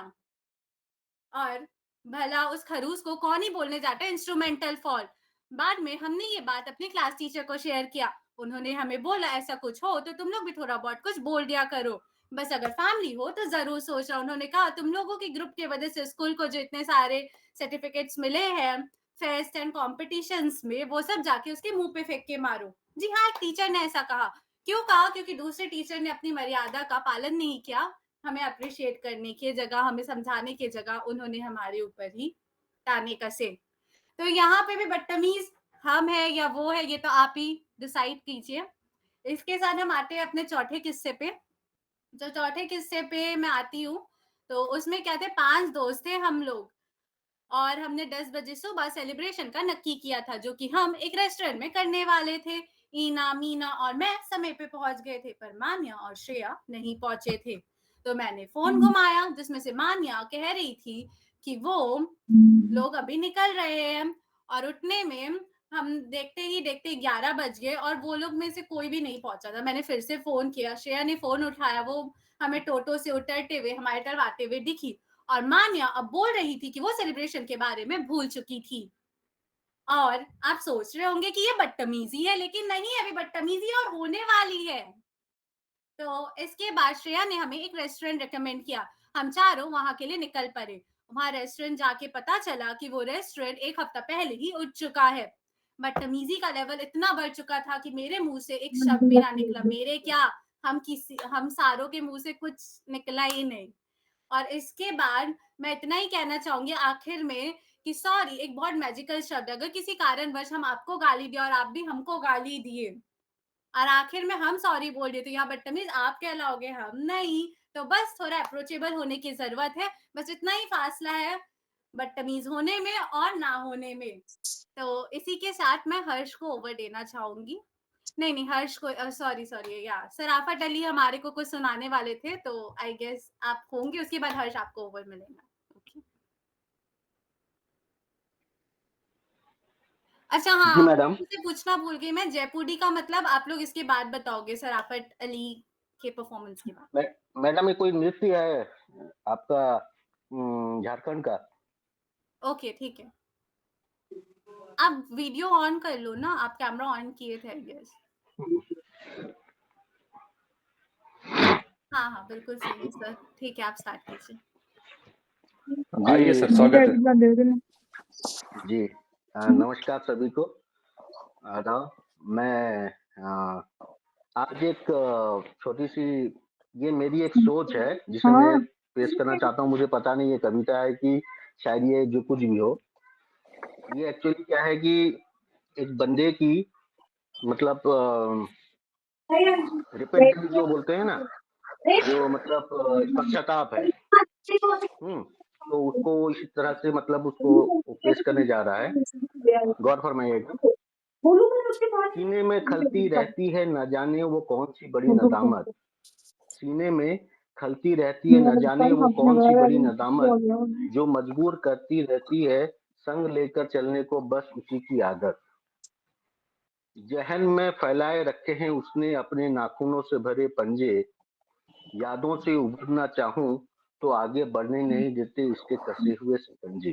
और भला उस खरूस को कौन ही बोलने जाता है इंस्ट्रूमेंटल फॉल्ट। बाद में हमने ये बात अपनी क्लास टीचर को शेयर किया। उन्होंने हमें बोला ऐसा कुछ हो तो तुम लोग भी थोड़ा बहुत कुछ बोल दिया करो, बस अगर फैमिली हो तो जरूर सोचना। उन्होंने कहा तुम लोगों के ग्रुप की वजह से स्कूल को जो इतने सारे सर्टिफिकेट्स मिले हैं फेस्ट एंड कॉम्पिटिशन्स में, वो सब जाके उसके मुंह पे फेंक के मारो। जी हाँ, एक टीचर ने ऐसा कहा। क्यों कहा? क्योंकि दूसरे टीचर ने अपनी मर्यादा का पालन नहीं किया। हमें अप्रिशिएट करने की जगह, हमें समझाने की जगह उन्होंने हमारे ऊपर ही ताने कसे। तो यहाँ पे भी बदतमीज हम है या वो है, ये तो आप ही डिसाइड कीजिए। इसके साथ हम आते हैं अपने चौथे किस्से पे। जो चौथे किस्से पे मैं आती हूँ, तो उसमें क्या थे, 5 दोस्त थे हम लोग और हमने 10 बजे सुबह सेलिब्रेशन का नक्की किया था, जो कि हम एक रेस्टोरेंट में करने वाले थे। ईना, मीना और मैं समय पे पहुंच गए थे, पर मान्या और श्रेया नहीं पहुंचे थे। तो मैंने फोन घुमाया जिसमें से मान्या कह रही थी कि वो लोग अभी निकल रहे हैं, और उठने में हम देखते ही देखते 11 बज गए और वो लोग में से कोई भी नहीं पहुंचा था। मैंने फिर से फोन किया, श्रेया ने फोन उठाया, वो हमें टोटो से उतरते हुए हमारी तरफ आते हुए दिखी, और मान्या अब बोल रही थी कि वो सेलिब्रेशन के बारे में भूल चुकी थी। और आप सोच रहे होंगे कि ये बदतमीजी है, लेकिन नहीं, अभी बदतमीजी और होने वाली है। तो इसके बाद श्रेया ने हमें एक रेस्टोरेंट रेकमेंड किया। हम चारों वहां के लिए निकल पड़े। वहां रेस्टोरेंट जाके पता चला कि वो रेस्टोरेंट एक हफ्ता पहले ही उठ चुका है। बदतमीजी का लेवल इतना बढ़ चुका था कि मेरे मुंह से एक शब्द भी ना निकला। मेरे क्या, हम सारों के मुंह से कुछ निकला ही नहीं। और इसके बाद मैं इतना ही कहना चाहूंगी आखिर में कि सॉरी एक बहुत मैजिकल शब्द है। अगर किसी कारणवश हम आपको गाली दिए और आप भी हमको गाली दिए और आखिर में हम सॉरी बोल दिए, तो यहाँ बदतमीज आप कहलाओगे, हम नहीं। तो बस थोड़ा अप्रोचेबल होने की जरूरत है, बस इतना ही फासला है बदतमीज होने में और ना होने में। तो इसी के साथ मैं हर्ष को ओवर देना चाहूंगी। नहीं हर्ष को, सॉरी सॉरी या सराफत अली हमारे को कुछ सुनाने वाले थे, तो आई गेस आप होंगे, उसके बाद हर्ष आपको ओवर मिलेगा। ओके। अच्छा जी हाँ, मैडम। मुझसे पूछना भूल गई मैं, जयपुरी का मतलब आप लोग इसके बाद बताओगे, सराफत अली के परफॉर्मेंस के बाद। मैडम ये कोई नृत्य है आपका झारखंड का? ओके ठीक है, आप वीडियो ऑन कर लो ना, आप कैमरा ऑन किए थे आई गेस। हाँ बिल्कुल सही है सर, ठीक है आप स्टार्ट कीजिए। आइए सर, स्वागत है। जी नमस्कार सभी को। आदाब। मैं आज एक छोटी सी, ये मेरी एक सोच है जिसे मैं पेश करना चाहता हूँ। मुझे पता नहीं ये कविता है कि शायद ये जो कुछ भी हो। ये एक्चुअली क्या है कि एक बंदे की मतलब रिपेंटेंस जो बोलते हैं ना, जो मतलब पश्चाताप है, तो उसको इसी तरह से मतलब उसको पेश करने जा रहा है। गौर फरमाइएगा। सीने में खलती रहती है न जाने वो कौन सी बड़ी नदामत, सीने में खलती रहती है न जाने वो कौन सी बड़ी नदामत, जो मजबूर करती रहती है संग लेकर चलने को बस उसी की आदत। जहन में फैलाए रखे हैं उसने अपने नाखूनों से भरे पंजे, यादों से उभरना चाहूं तो आगे बढ़ने नहीं देते उसके कसे हुए शिकंजे।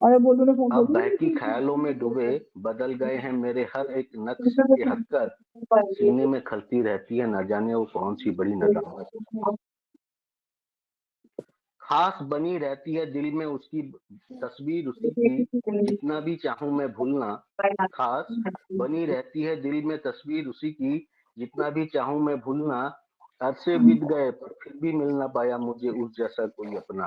अब बहकी ख्यालों में डूबे बदल गए हैं मेरे हर एक नक्श के हक्कर, सीने में खलती रहती है न जाने वो कौन सी बड़ी नदामत। खास बनी रहती है दिल में उसकी तस्वीर उसी की, जितना भी चाहूं मैं भूलना। खास बनी रहती है दिल में तस्वीर उसी की, जितना भी चाहूं मैं भूलना। अरसे बीत गए पर फिर भी मिल ना पाया मुझे उस जैसा कोई अपना।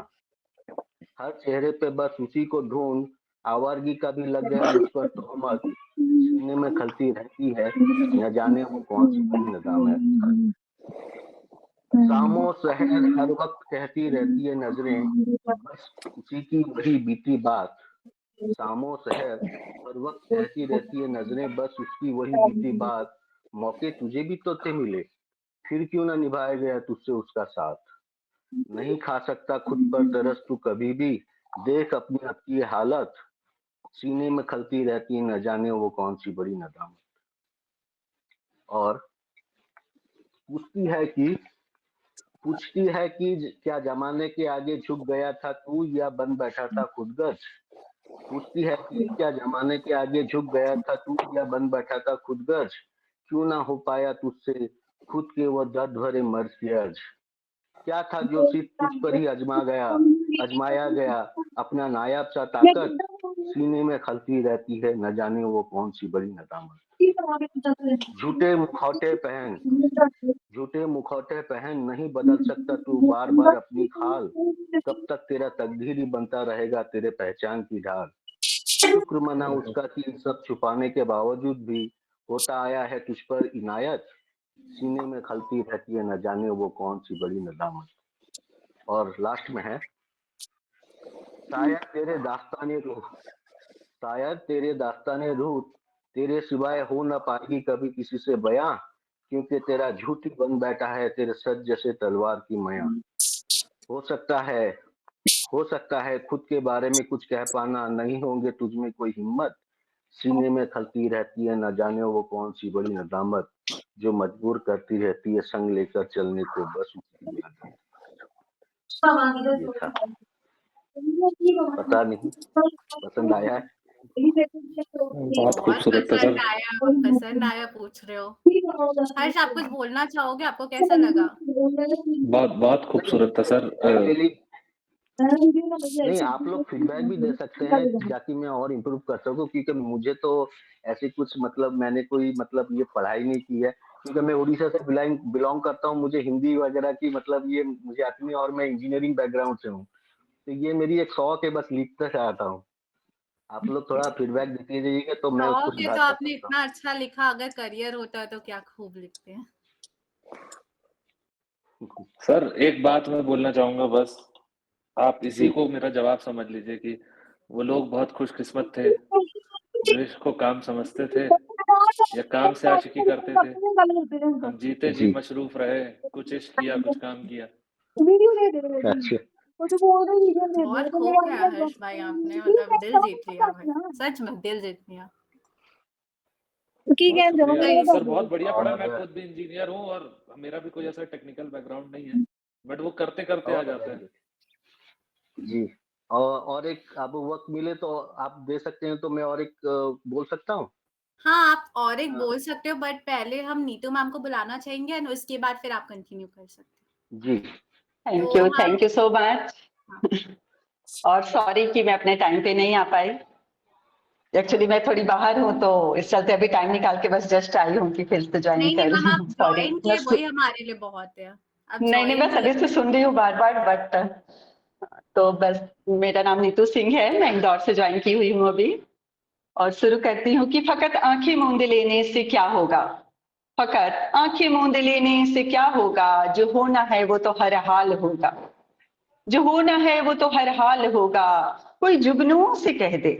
हर चेहरे पे बस उसी को ढूंढ, आवारगी का भी लग गया मुझ पर तोहमत। सीने में खलती रहती है, न जाने वो कौन सी बड़ी नदामत। शामो सहर हर वक्त कहती रहती है नजरें, बस उसी की वही बीती बात। शामो सहर हर वक्त कहती रहती है नजरें, बस उसकी वही बीती बात। मौके तुझे भी तो थे मिले, फिर क्यों ना निभाया गया तुझसे उसका साथ। नहीं खा सकता खुद पर तरस तू कभी भी, देख अपनी अब की हालत। सीने में खलती रहती न जाने वो कौन सी बड़ी नदामत। और पूछती है कि क्या जमाने के आगे झुक गया था तू या बन बैठा था खुदगर्ज। पूछती है कि क्या जमाने के आगे झुक गया था तू या बन बैठा था खुदगर्ज। क्यों ना हो पाया तुझसे खुद के वो दर्द भरे मर्ज के अर्ज। क्या था जो सिर्फ तुझ पर ही अजमाया गया अपना नायाब सा ताकत। सीने में खलती रहती है न जाने वो कौन सी बड़ी नदामत। झूठे मुखौटे पहन नहीं बदल सकता तू बार बार अपनी खाल। कब तक तेरा तकदीर ही बनता रहेगा तेरे पहचान की ढाल। शुक्र मना उसका कि सब छुपाने के बावजूद भी होता आया है तुझ पर इनायत। सीने में खलती रहती है न जाने वो कौन सी बड़ी नदामत। और लास्ट में है, शायद तेरे दास्ताने रूह तेरे सिवाय हो न पाएगी कभी किसी से बयां। क्योंकि तेरा झूठ ही बन बैठा है तेरे सच जैसे तलवार की मया। हो सकता है खुद के बारे में कुछ कह पाना, नहीं होंगे तुझ में कोई हिम्मत। सीने में खलती रहती है न जाने वो कौन सी बड़ी नदामत, जो मजबूर करती रहती है संग लेकर चलने को बस उसकी आदत। ये था, पता नहीं पसंद आया है? बहुत खूबसूरत था सर। पसंद आया पूछ रहे हो। हर्ष, आप कुछ बोलना चाहोगे? आपको कैसा लगा? बहुत खूबसूरत था सर। नहीं, आप लोग फीडबैक भी दे सकते हैं ताकि मैं और इम्प्रूव कर सकूं, क्योंकि मुझे तो ऐसे कुछ मतलब मैंने कोई मतलब ये पढ़ाई नहीं की है, क्योंकि मैं उड़ीसा से बिलोंग करता हूँ। मुझे हिंदी वगैरह की मतलब ये मुझे आती नहीं, और मैं इंजीनियरिंग बैकग्राउंड से हूँ, तो ये मेरी एक शौक है, बस लिखता चाहता हूँ। आप लोग थोड़ा फीडबैक देते जाइएगा तो मैं उसको सुधार तो कर आपने सकता हूँ। इतना अच्छा लिखा, अगर करियर होता तो क्या खूब लिखते हैं। सर एक बात मैं बोलना चाहूंगा, बस आप इसी को मेरा जवाब समझ लीजिए कि वो लोग बहुत खुशकिस्मत थे जो इसको काम समझते थे या काम से आशिकी करते थे। हम जीते जी मशरूफ रहे, कुछ इश्क किया कुछ काम किया। बहुत खूब है हर्ष भाई, आपने मतलब दिल जीत लिया भाई, सच में दिल जीत लिया। सर बहुत बढ़िया पढ़ा। मैं खुद भी इंजीनियर हूँ और मेरा भी कोई ऐसा टेक्निकल बैकग्राउंड नहीं है, बट वो करते करते आ जाता है। जी, और एक आप वक्त मिले तो आप दे सकते हैं, तो मैं और एक बोल सकता हूँ। हाँ, आप और एक बोल सकते हो, बट पहले हम नीतू मैम को बुलाना चाहेंगे और उसके बाद फिर आप कंटिन्यू कर सकते हैं। जी, थैंक यू सो मच। और सॉरी कि मैं अपने टाइम पे नहीं आ पाई। एक्चुअली मैं थोड़ी बाहर हूँ, तो इस चलते अभी टाइम निकाल के बस जस्ट आई हूँ कि फिर से ज्वाइन कर लूँ। सॉरी, वही हमारे लिए बहुत है। नहीं बस अभी से सुन रही हूँ बार-बार, बट तो बस मेरा नाम नीतू सिंह है, मैं इंदौर से ज्वाइन की हुई हूँ अभी। और शुरू करती हूँ कि फकत आंखें मूंद लेने से क्या होगा, फकत आंखें मूंद लेने से क्या होगा, जो होना है वो तो हर हाल होगा, जो होना है वो तो हर हाल होगा। कोई जुगनुओं से कह दे,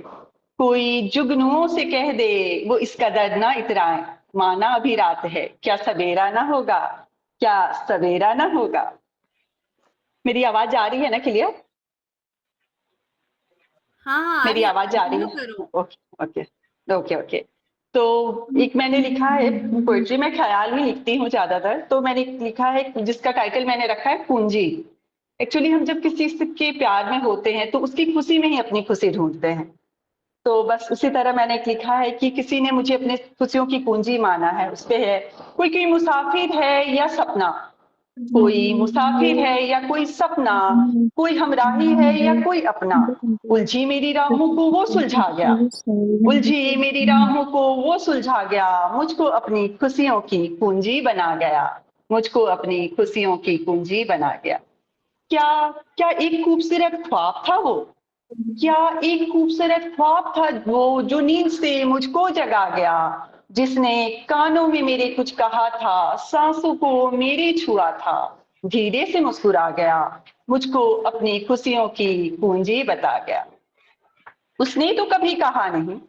कोई जुगनुओं से कह दे, वो इस कदर ना इतराए, माना अभी रात है, क्या सवेरा ना होगा, क्या सवेरा ना होगा। मेरी आवाज आ रही है ना क्लियर? हाँ, मेरी आवाज आ रही है? ओके। तो एक मैंने लिखा है पोएट्री, में ख्याल में लिखती हूँ ज्यादातर, तो मैंने लिखा है जिसका टाइटल मैंने रखा है पूंजी। एक्चुअली हम जब किसी के प्यार में होते हैं तो उसकी खुशी में ही अपनी खुशी ढूंढते हैं। तो बस उसी तरह मैंने एक लिखा है कि किसी ने मुझे अपने खुशियों की पूंजी माना है। उस पे है, कोई मुसाफिर है या सपना, कोई मुसाफिर है या कोई सपना, कोई हमराही है या कोई अपना, उलझी मेरी राहों को वो सुलझा गया, उलझी मेरी राहों को वो सुलझा गया, मुझको अपनी खुशियों की पूंजी बना गया। मुझको अपनी खुशियों की पूंजी बना गया। क्या क्या एक खूबसूरत ख्वाब था वो, क्या एक खूबसूरत ख्वाब था वो जो नींद से मुझको जगा गया, जिसने कानों में मेरे कुछ कहा था, सांसों को मेरे छुआ था, धीरे से मुस्कुरा गया, मुझको अपनी खुशियों की पूंजी बता गया। उसने तो कभी कहा नहीं,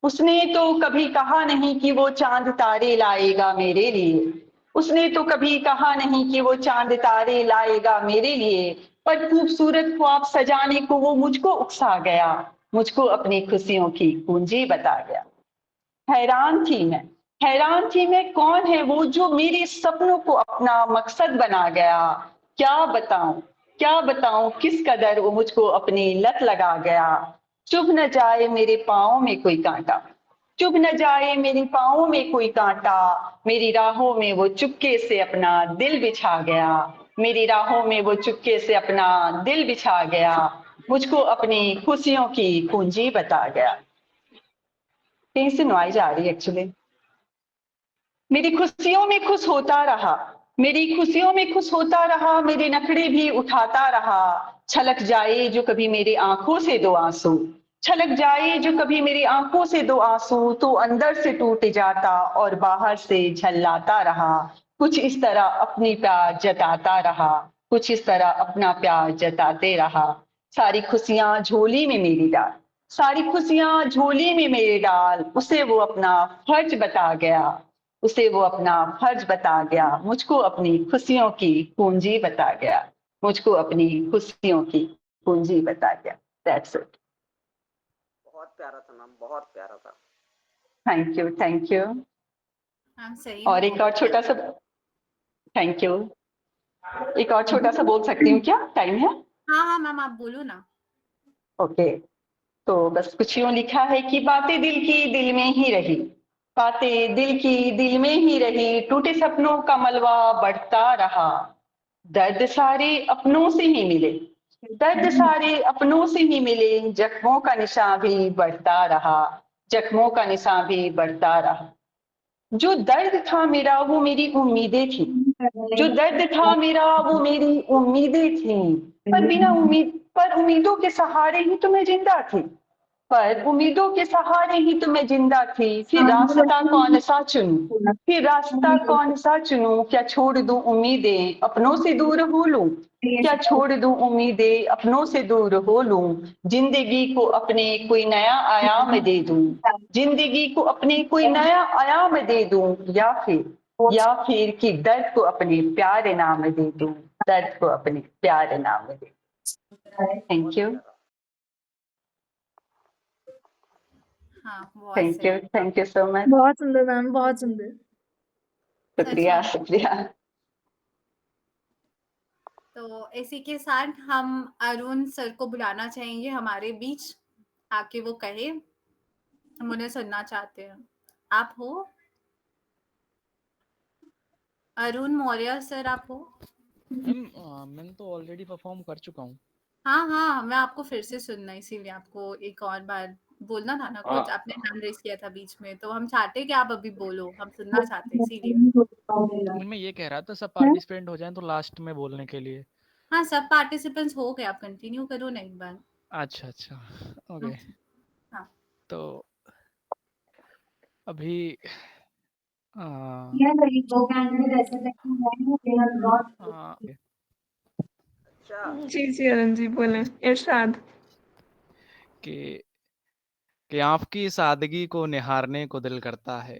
उसने तो कभी कहा नहीं कि वो चांद तारे लाएगा मेरे लिए, उसने तो कभी कहा नहीं कि वो चांद तारे लाएगा मेरे लिए, पर खूबसूरत ख्वाब सजाने को वो मुझको उकसा गया, मुझको अपनी खुशियों की पूंजी बता गया। हैरान थी मैं कौन है वो जो मेरे सपनों को अपना मकसद बना गया। क्या बताऊं किस कदर वो मुझको अपनी लत लगा गया। चुभ न जाए मेरे पाँव में कोई कांटा, चुभ न जाए मेरे पाँव में कोई कांटा, मेरी राहों में वो चुपके से अपना दिल बिछा गया, मेरी राहों में वो चुपके से अपना दिल बिछा गया, मुझको अपनी खुशियों की पूंजी बता गया। कहीं से नॉइज आ रही है एक्चुअली। मेरी खुशियों में खुश होता रहा, मेरी खुशियों में खुश होता रहा, मेरे नखरे भी उठाता रहा। छलक जाए जो कभी मेरी आंखों से दो आंसू, छलक जाए जो कभी मेरी आंखों से दो आंसू, तो अंदर से टूट जाता और बाहर से झल्लाता रहा। कुछ इस तरह अपनी प्यार जताता रहा, कुछ इस तरह अपना प्यार जताते रहा। सारी खुशियां झोली में मेरी डाल, सारी खुशियां झोली में मेरे डाल, उसे वो अपना फर्ज बता गया, उसे वो अपना फर्ज बता गया, मुझको अपनी खुशियों की पूंजी बता गया, मुझको अपनी खुशियों की पूंजी बता गया। That's it. बहुत प्यारा था मैम, बहुत प्यारा था। Thank you, thank you. Ma'am सही में और एक और छोटा सा, थैंक यू, एक और छोटा सा बोल सकती हूँ क्या, टाइम है? हाँ हाँ मैम आप बोलो ना। ओके, तो बस कुछ यूं लिखा है कि बातें दिल की दिल में ही रही, बातें दिल की दिल में ही रही, टूटे सपनों का मलबा बढ़ता रहा, दर्द सारे अपनों से ही मिले, दर्द सारे अपनों से ही मिले, जख्मों का निशान भी बढ़ता रहा, जख्मों का निशान भी बढ़ता रहा। जो दर्द था मेरा वो मेरी उम्मीदें थी, जो दर्द था मेरा वो मेरी उम्मीदें थी, पर बिना उम्मीद, पर उम्मीदों के सहारे ही तो मैं जिंदा थी, पर उम्मीदों के सहारे ही तो मैं जिंदा थी। फिर रास्ता कौन सा चुनूं, फिर रास्ता कौन सा चुनूं, क्या छोड़ दूं उम्मीदें अपनों से दूर हो लूं, क्या छोड़ दूं उम्मीदें अपनों से दूर हो लूं, जिंदगी को अपने कोई नया आयाम दे दूं, जिंदगी को अपने कोई नया आयाम दे दूं, या फिर कि दर्द को अपने प्यारे नाम दे दूं, दर्द को अपने प्यारे नाम दे दूं। थैंक यू, हाँ बहुत सही। Thank you so much. बहुत सुंदर मैम, बहुत सुंदर। शुक्रिया, शुक्रिया। तो इसी के साथ हम अरुण सर को बुलाना चाहेंगे हमारे बीच, आके वो कहे, हम उन्हें सुनना चाहते हैं। आप हो अरुण मौर्य सर, आप हो? मैंने तो ऑलरेडी परफॉर्म कर चुका हूँ। हाँ हाँ, मैं आपको फिर से सुनना, इसीलिए आपको एक और बार बोलना था ना, कुछ आपने हैंड रेस किया था बीच में, तो हम चाहते हैं कि आप अभी बोलो, हम सुनना चाहते हैं इसीलिए। मैं ये कह रहा था सब पार्टिसिपेंट हो जाएं तो लास्ट में बोलने के लिए। हाँ सब पार्टिसिपेंट्स हो गए, आप कंटिन्यू करो ना एक बार। अच्छा अच्छा, ओके। हाँ तो अभी जी जी अरुण जी बोले, इरशाद। कि आपकी सादगी को निहारने को दिल करता है,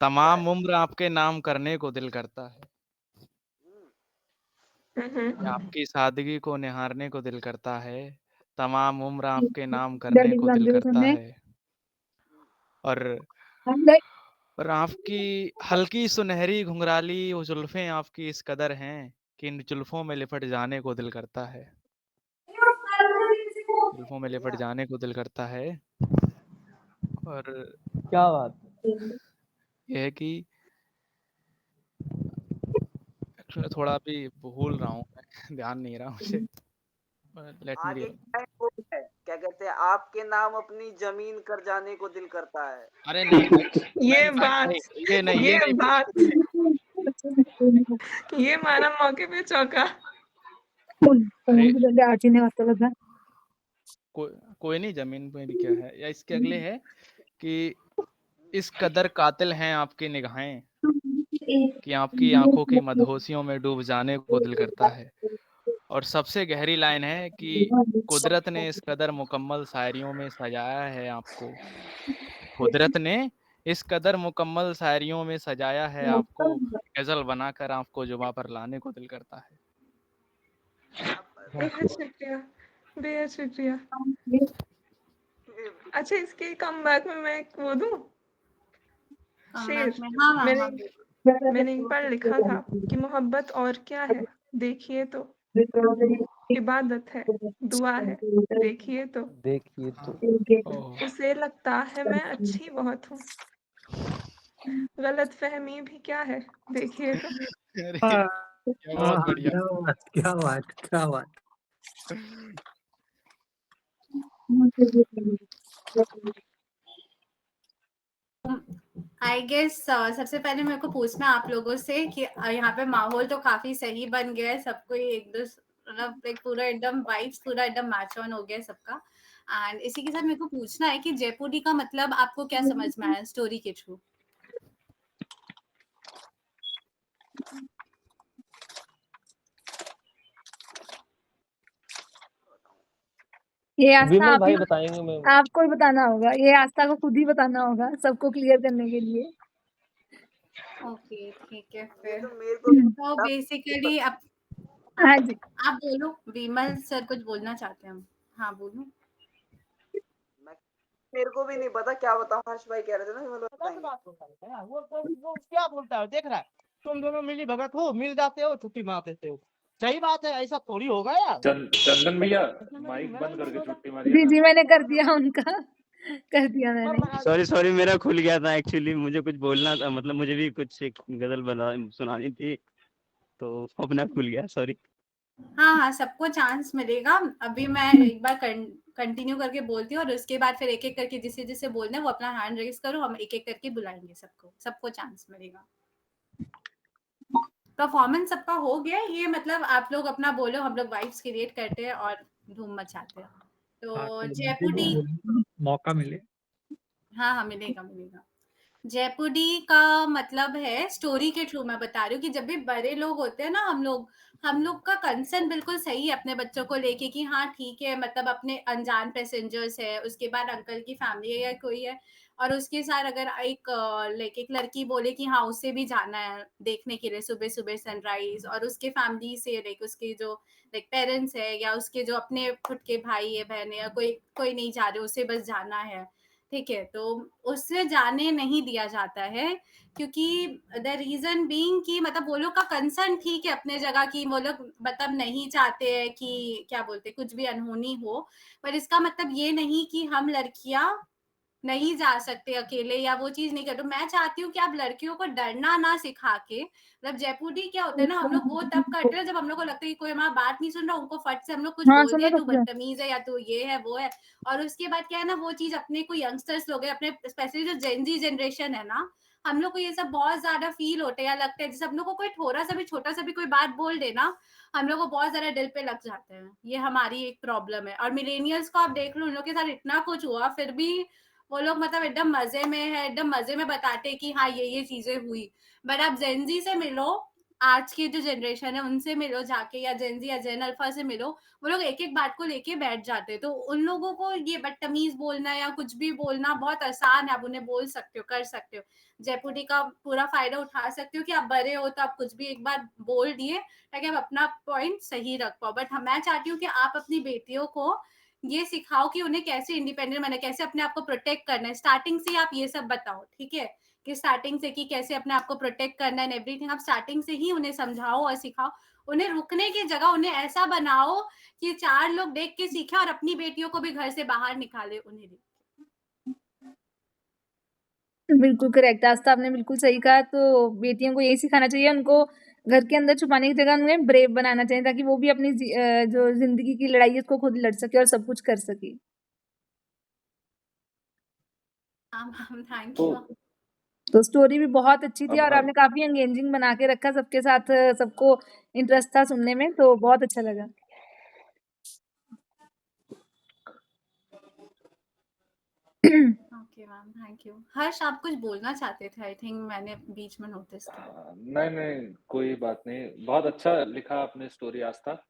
तमाम उम्र आपके नाम करने को दिल करता है, कि आपकी सादगी को निहारने को दिल करता है, तमाम उम्र आपके नाम करने को दिल करता है, और आपकी हल्की सुनहरी घुंघराली वो जुल्फें आपकी इस कदर हैं कि इन जुल्फों में लिपट जाने को दिल करता है, जुल्फों में लिपट जाने को दिल करता है। और क्या बात, यह है कि एक्चुअली थोड़ा अभी भूल रहा हूँ मैं, ध्यान नहीं रहा मुझे। लेट मी आगे रीड। क्या है वो है, क्या कहते हैं, आपके नाम अपनी जमीन कर जाने को दिल करता है। अरे नहीं भाई, ये नहीं बात नहीं, ये नहीं, ये ये नहीं बात ये माना मौके पे चौका। अरे आर्ची ने वास्ता लगा कोई नहीं, जमीन पे भी क्या है। या इसके अगले है कि इस कदर कातिल हैं आपकी निगाहें कि आपकी आंखों की मदहोशियों में डूब जाने को दिल करता है। और सबसे गहरी लाइन है कि कुदरत ने इस कदर मुकम्मल शायरियों में सजाया है आपको, कुदरत ने इस कदर मुकम्मल शायरियों में सजाया है आपको, गजल बनाकर आपको जुबां पर लाने को दिल करता है। बेहद शुक्रिया, बेहद शुक्रिया। अच्छा, इसके कमबैक में मैं एक वो दूं शेर। में हाँ हाँ मैंने हाँ मैंने एक बार लिखा था कि मोहब्बत और क्या है, देखिए तो इबादत है, दुआ है, देखिए तो देखिए तो ओह उसे लगता है मैं अच्छी बहुत हूँ, गलत फहमी भी क्या है, देखिए तो अरे हाँ, क्या बहुत बढ़िया। क्या बात, क्या बात, क्या बात। आई गेस सबसे पहले मेरे को पूछना आप लोगों से कि यहाँ पे माहौल तो काफी सही बन गया है, सबको ही एक दूसरे मतलब एक पूरा एकदम वाइब्स पूरा एकदम मैच ऑन हो गया है सबका। एंड इसी के साथ मेरे को पूछना है कि जयपुरी का मतलब आपको क्या समझ में आया स्टोरी के थ्रू? ये आस्था विमल आप ही भाई बताएंगे। मैं आपको ही बताना होगा, ये आस्था को खुद ही बताना होगा सबको क्लियर करने के लिए। ओके ठीक है ये फिर। तो मेरे को तो बेसिकली आप हाँ जी, आप बोलो, विमल सर कुछ बोलना चाहते हैं हम। हाँ बोलो। मैं मेरे को भी नहीं पता क्या बताऊं, हर्ष भाई कह रहे थे ना, विमल पता बताएंगे। बात बोलता है वो क्या बोलता है, देख रहा है तुम दोनों मिली भगत हो, मिल जाते हो, छुट्टी मार देते हो। सही बात है, ऐसा थोड़ी होगा यार। चंदन भैया इसमें माइक मेरा बंद भी मन करके होगा। छुट्टी मारिए जी ना। जी मैंने कर दिया उनका कर दिया मैंने। सॉरी सॉरी, मेरा खुल गया था एक्चुअली, मुझे कुछ बोलना था, मतलब मुझे भी कुछ एक गजल बना सुनानी थी, तो अपना खुल गया, सॉरी। हाँ हाँ सबको चांस मिलेगा। अभी मैं एक बार कंटिन्यू करके बोलती हूँ और उसके बाद फिर एक एक करके जिसे जिसे बोलना है वो अपना हैंड रेज करो, हम एक एक करके बुलाएंगे सबको, सबको चांस मिलेगा। परफॉर्मेंस सबका हो गया ये, मतलब आप लोग अपना बोलो, हम लोग वाइब्स क्रिएट करते हैं और धूम मचाते हैं। हाँ, तो तो मुझे भी जयपुरी बोलने का मौका मिले। हाँ हाँ मिलेगा मिलेगा। जयपुरी का मतलब है स्टोरी के थ्रू, मैं बता रही हूँ कि जब भी बड़े लोग होते हैं ना, हम लोग का कंसर्न बिल्कुल सही है अपने बच्चों को लेके कि हाँ ठीक है, मतलब अपने अनजान पैसेंजर्स है, उसके बाद अंकल की फैमिली है या कोई है, और उसके साथ अगर एक लाइक एक लड़की बोले कि हाँ उसे भी जाना है देखने के लिए सुबह सुबह सनराइज, और उसके फैमिली से लाइक उसके जो लाइक पेरेंट्स है या उसके जो अपने खुद के भाई है बहन है या कोई कोई नहीं जा रहे, उसे बस जाना है, ठीक है, तो उससे जाने नहीं दिया जाता है, क्योंकि द रीजन बीइंग कि मतलब वो लोग का कंसर्न ठीक है अपने जगह की, वो लोग मतलब नहीं चाहते हैं कि क्या बोलते कुछ भी अनहोनी हो, पर इसका मतलब ये नहीं कि हम लड़कियां नहीं जा सकते अकेले या वो चीज नहीं कर। तो मैं चाहती हूँ कि आप लड़कियों को डरना ना सिखा के, मतलब जयपुरी क्या होता है ना, हम लोग वो तब करते हैं जब हम लोग को लगता है कि कोई हमारा बात नहीं सुन रहा, उनको फट से हम लोग कुछ हाँ बोल सुनो दिया, तो तू बदतमीज है या तू ये है वो है, और उसके बाद क्या है ना, वो चीज अपने को यंगस्टर्स लोग हैं, अपने स्पेशली जो जेनजी जनरेशन है ना, हम लोग को ये सब बहुत ज्यादा फील होता है या लगता है, जैसे हम लोग को कोई थोड़ा सा भी छोटा सा भी कोई बात बोल देना, हम लोग को बहुत ज्यादा दिल पे लग जाते हैं, ये हमारी एक प्रॉब्लम है। और मिलेनियल्स को आप देख लो, उन लोग के साथ इतना कुछ हुआ फिर भी वो लोग मतलब एकदम मजे में है, एकदम मजे में बताते हैं कि हाँ ये चीजें हुई। बट आप जेनजी से मिलो, आज की जो जनरेशन है उनसे मिलो जाके, या जेनजी या जेन अल्फा से मिलो, वो लोग एक एक बात को लेके बैठ जाते हैं, तो उन लोगों को ये बदतमीज बोलना या कुछ भी बोलना बहुत आसान है, आप उन्हें बोल सकते हो, कर सकते हो। जयपुरी का पूरा फायदा उठा सकते हो कि आप बड़े हो तो आप कुछ भी एक बार बोल दिए ताकि आप अपना पॉइंट सही रख पाओ। बट मैं चाहती हूँ कि आप अपनी बेटियों को ये सिखाओ कि उन्हें कैसे इंडिपेंडेंट बनना है, कैसे अपने आप को प्रोटेक्ट करना है, स्टार्टिंग से आप ये सब बताओ, ठीक है, कि स्टार्टिंग से कि कैसे अपने आप को प्रोटेक्ट करना है, एवरीथिंग आप स्टार्टिंग से ही उन्हें समझाओ और सिखाओ। उन्हें रुकने की जगह उन्हें ऐसा बनाओ कि 4 लोग देख के सीखे और अपनी बेटियों को भी घर से बाहर निकाले उन्हें देख। बिल्कुल करेक्ट आस्था, आपने बिल्कुल सही कहा। तो बेटियों को यही सिखाना चाहिए, उनको घर के अंदर छुपाने की जगह उन्हें ब्रेव बनाना चाहिए ताकि वो भी अपनी जो ज़िंदगी की लड़ाई है उसको खुद लड़ सके और सब कुछ कर सके। हाँ मैम, थैंक तो यू। तो स्टोरी भी बहुत अच्छी थी अब और आपने काफ़ी एंगेजिंग बना के रखा सबके साथ, सबको इंटरेस्ट था सुनने में, तो बहुत अच्छा लगा। Okay ma'am, thank you. Harsh, आप कुछ बोलना चाहते थे, आई थिंक मैंने बीच में नोटिस किया। नहीं, कोई बात नहीं। बहुत अच्छा लिखा आपने स्टोरी आस्था।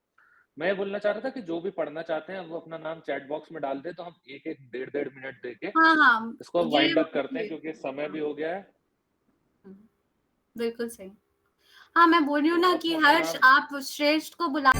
मैं ये बोलना चाह रहा था कि जो भी पढ़ना चाहते हैं वो अपना नाम चैट बॉक्स में डाल दे, तो हम 1-1, डेढ़-डेढ़ मिनट देके हाँ, इसको अब ये वाइंड अप करते हैं क्योंकि समय भी हो गया है। बिल्कुल सही। हाँ, मैं बोल रही हूँ तो ना अब कि अपना हर्ष, नाम आप श्रेष्ठ को बुला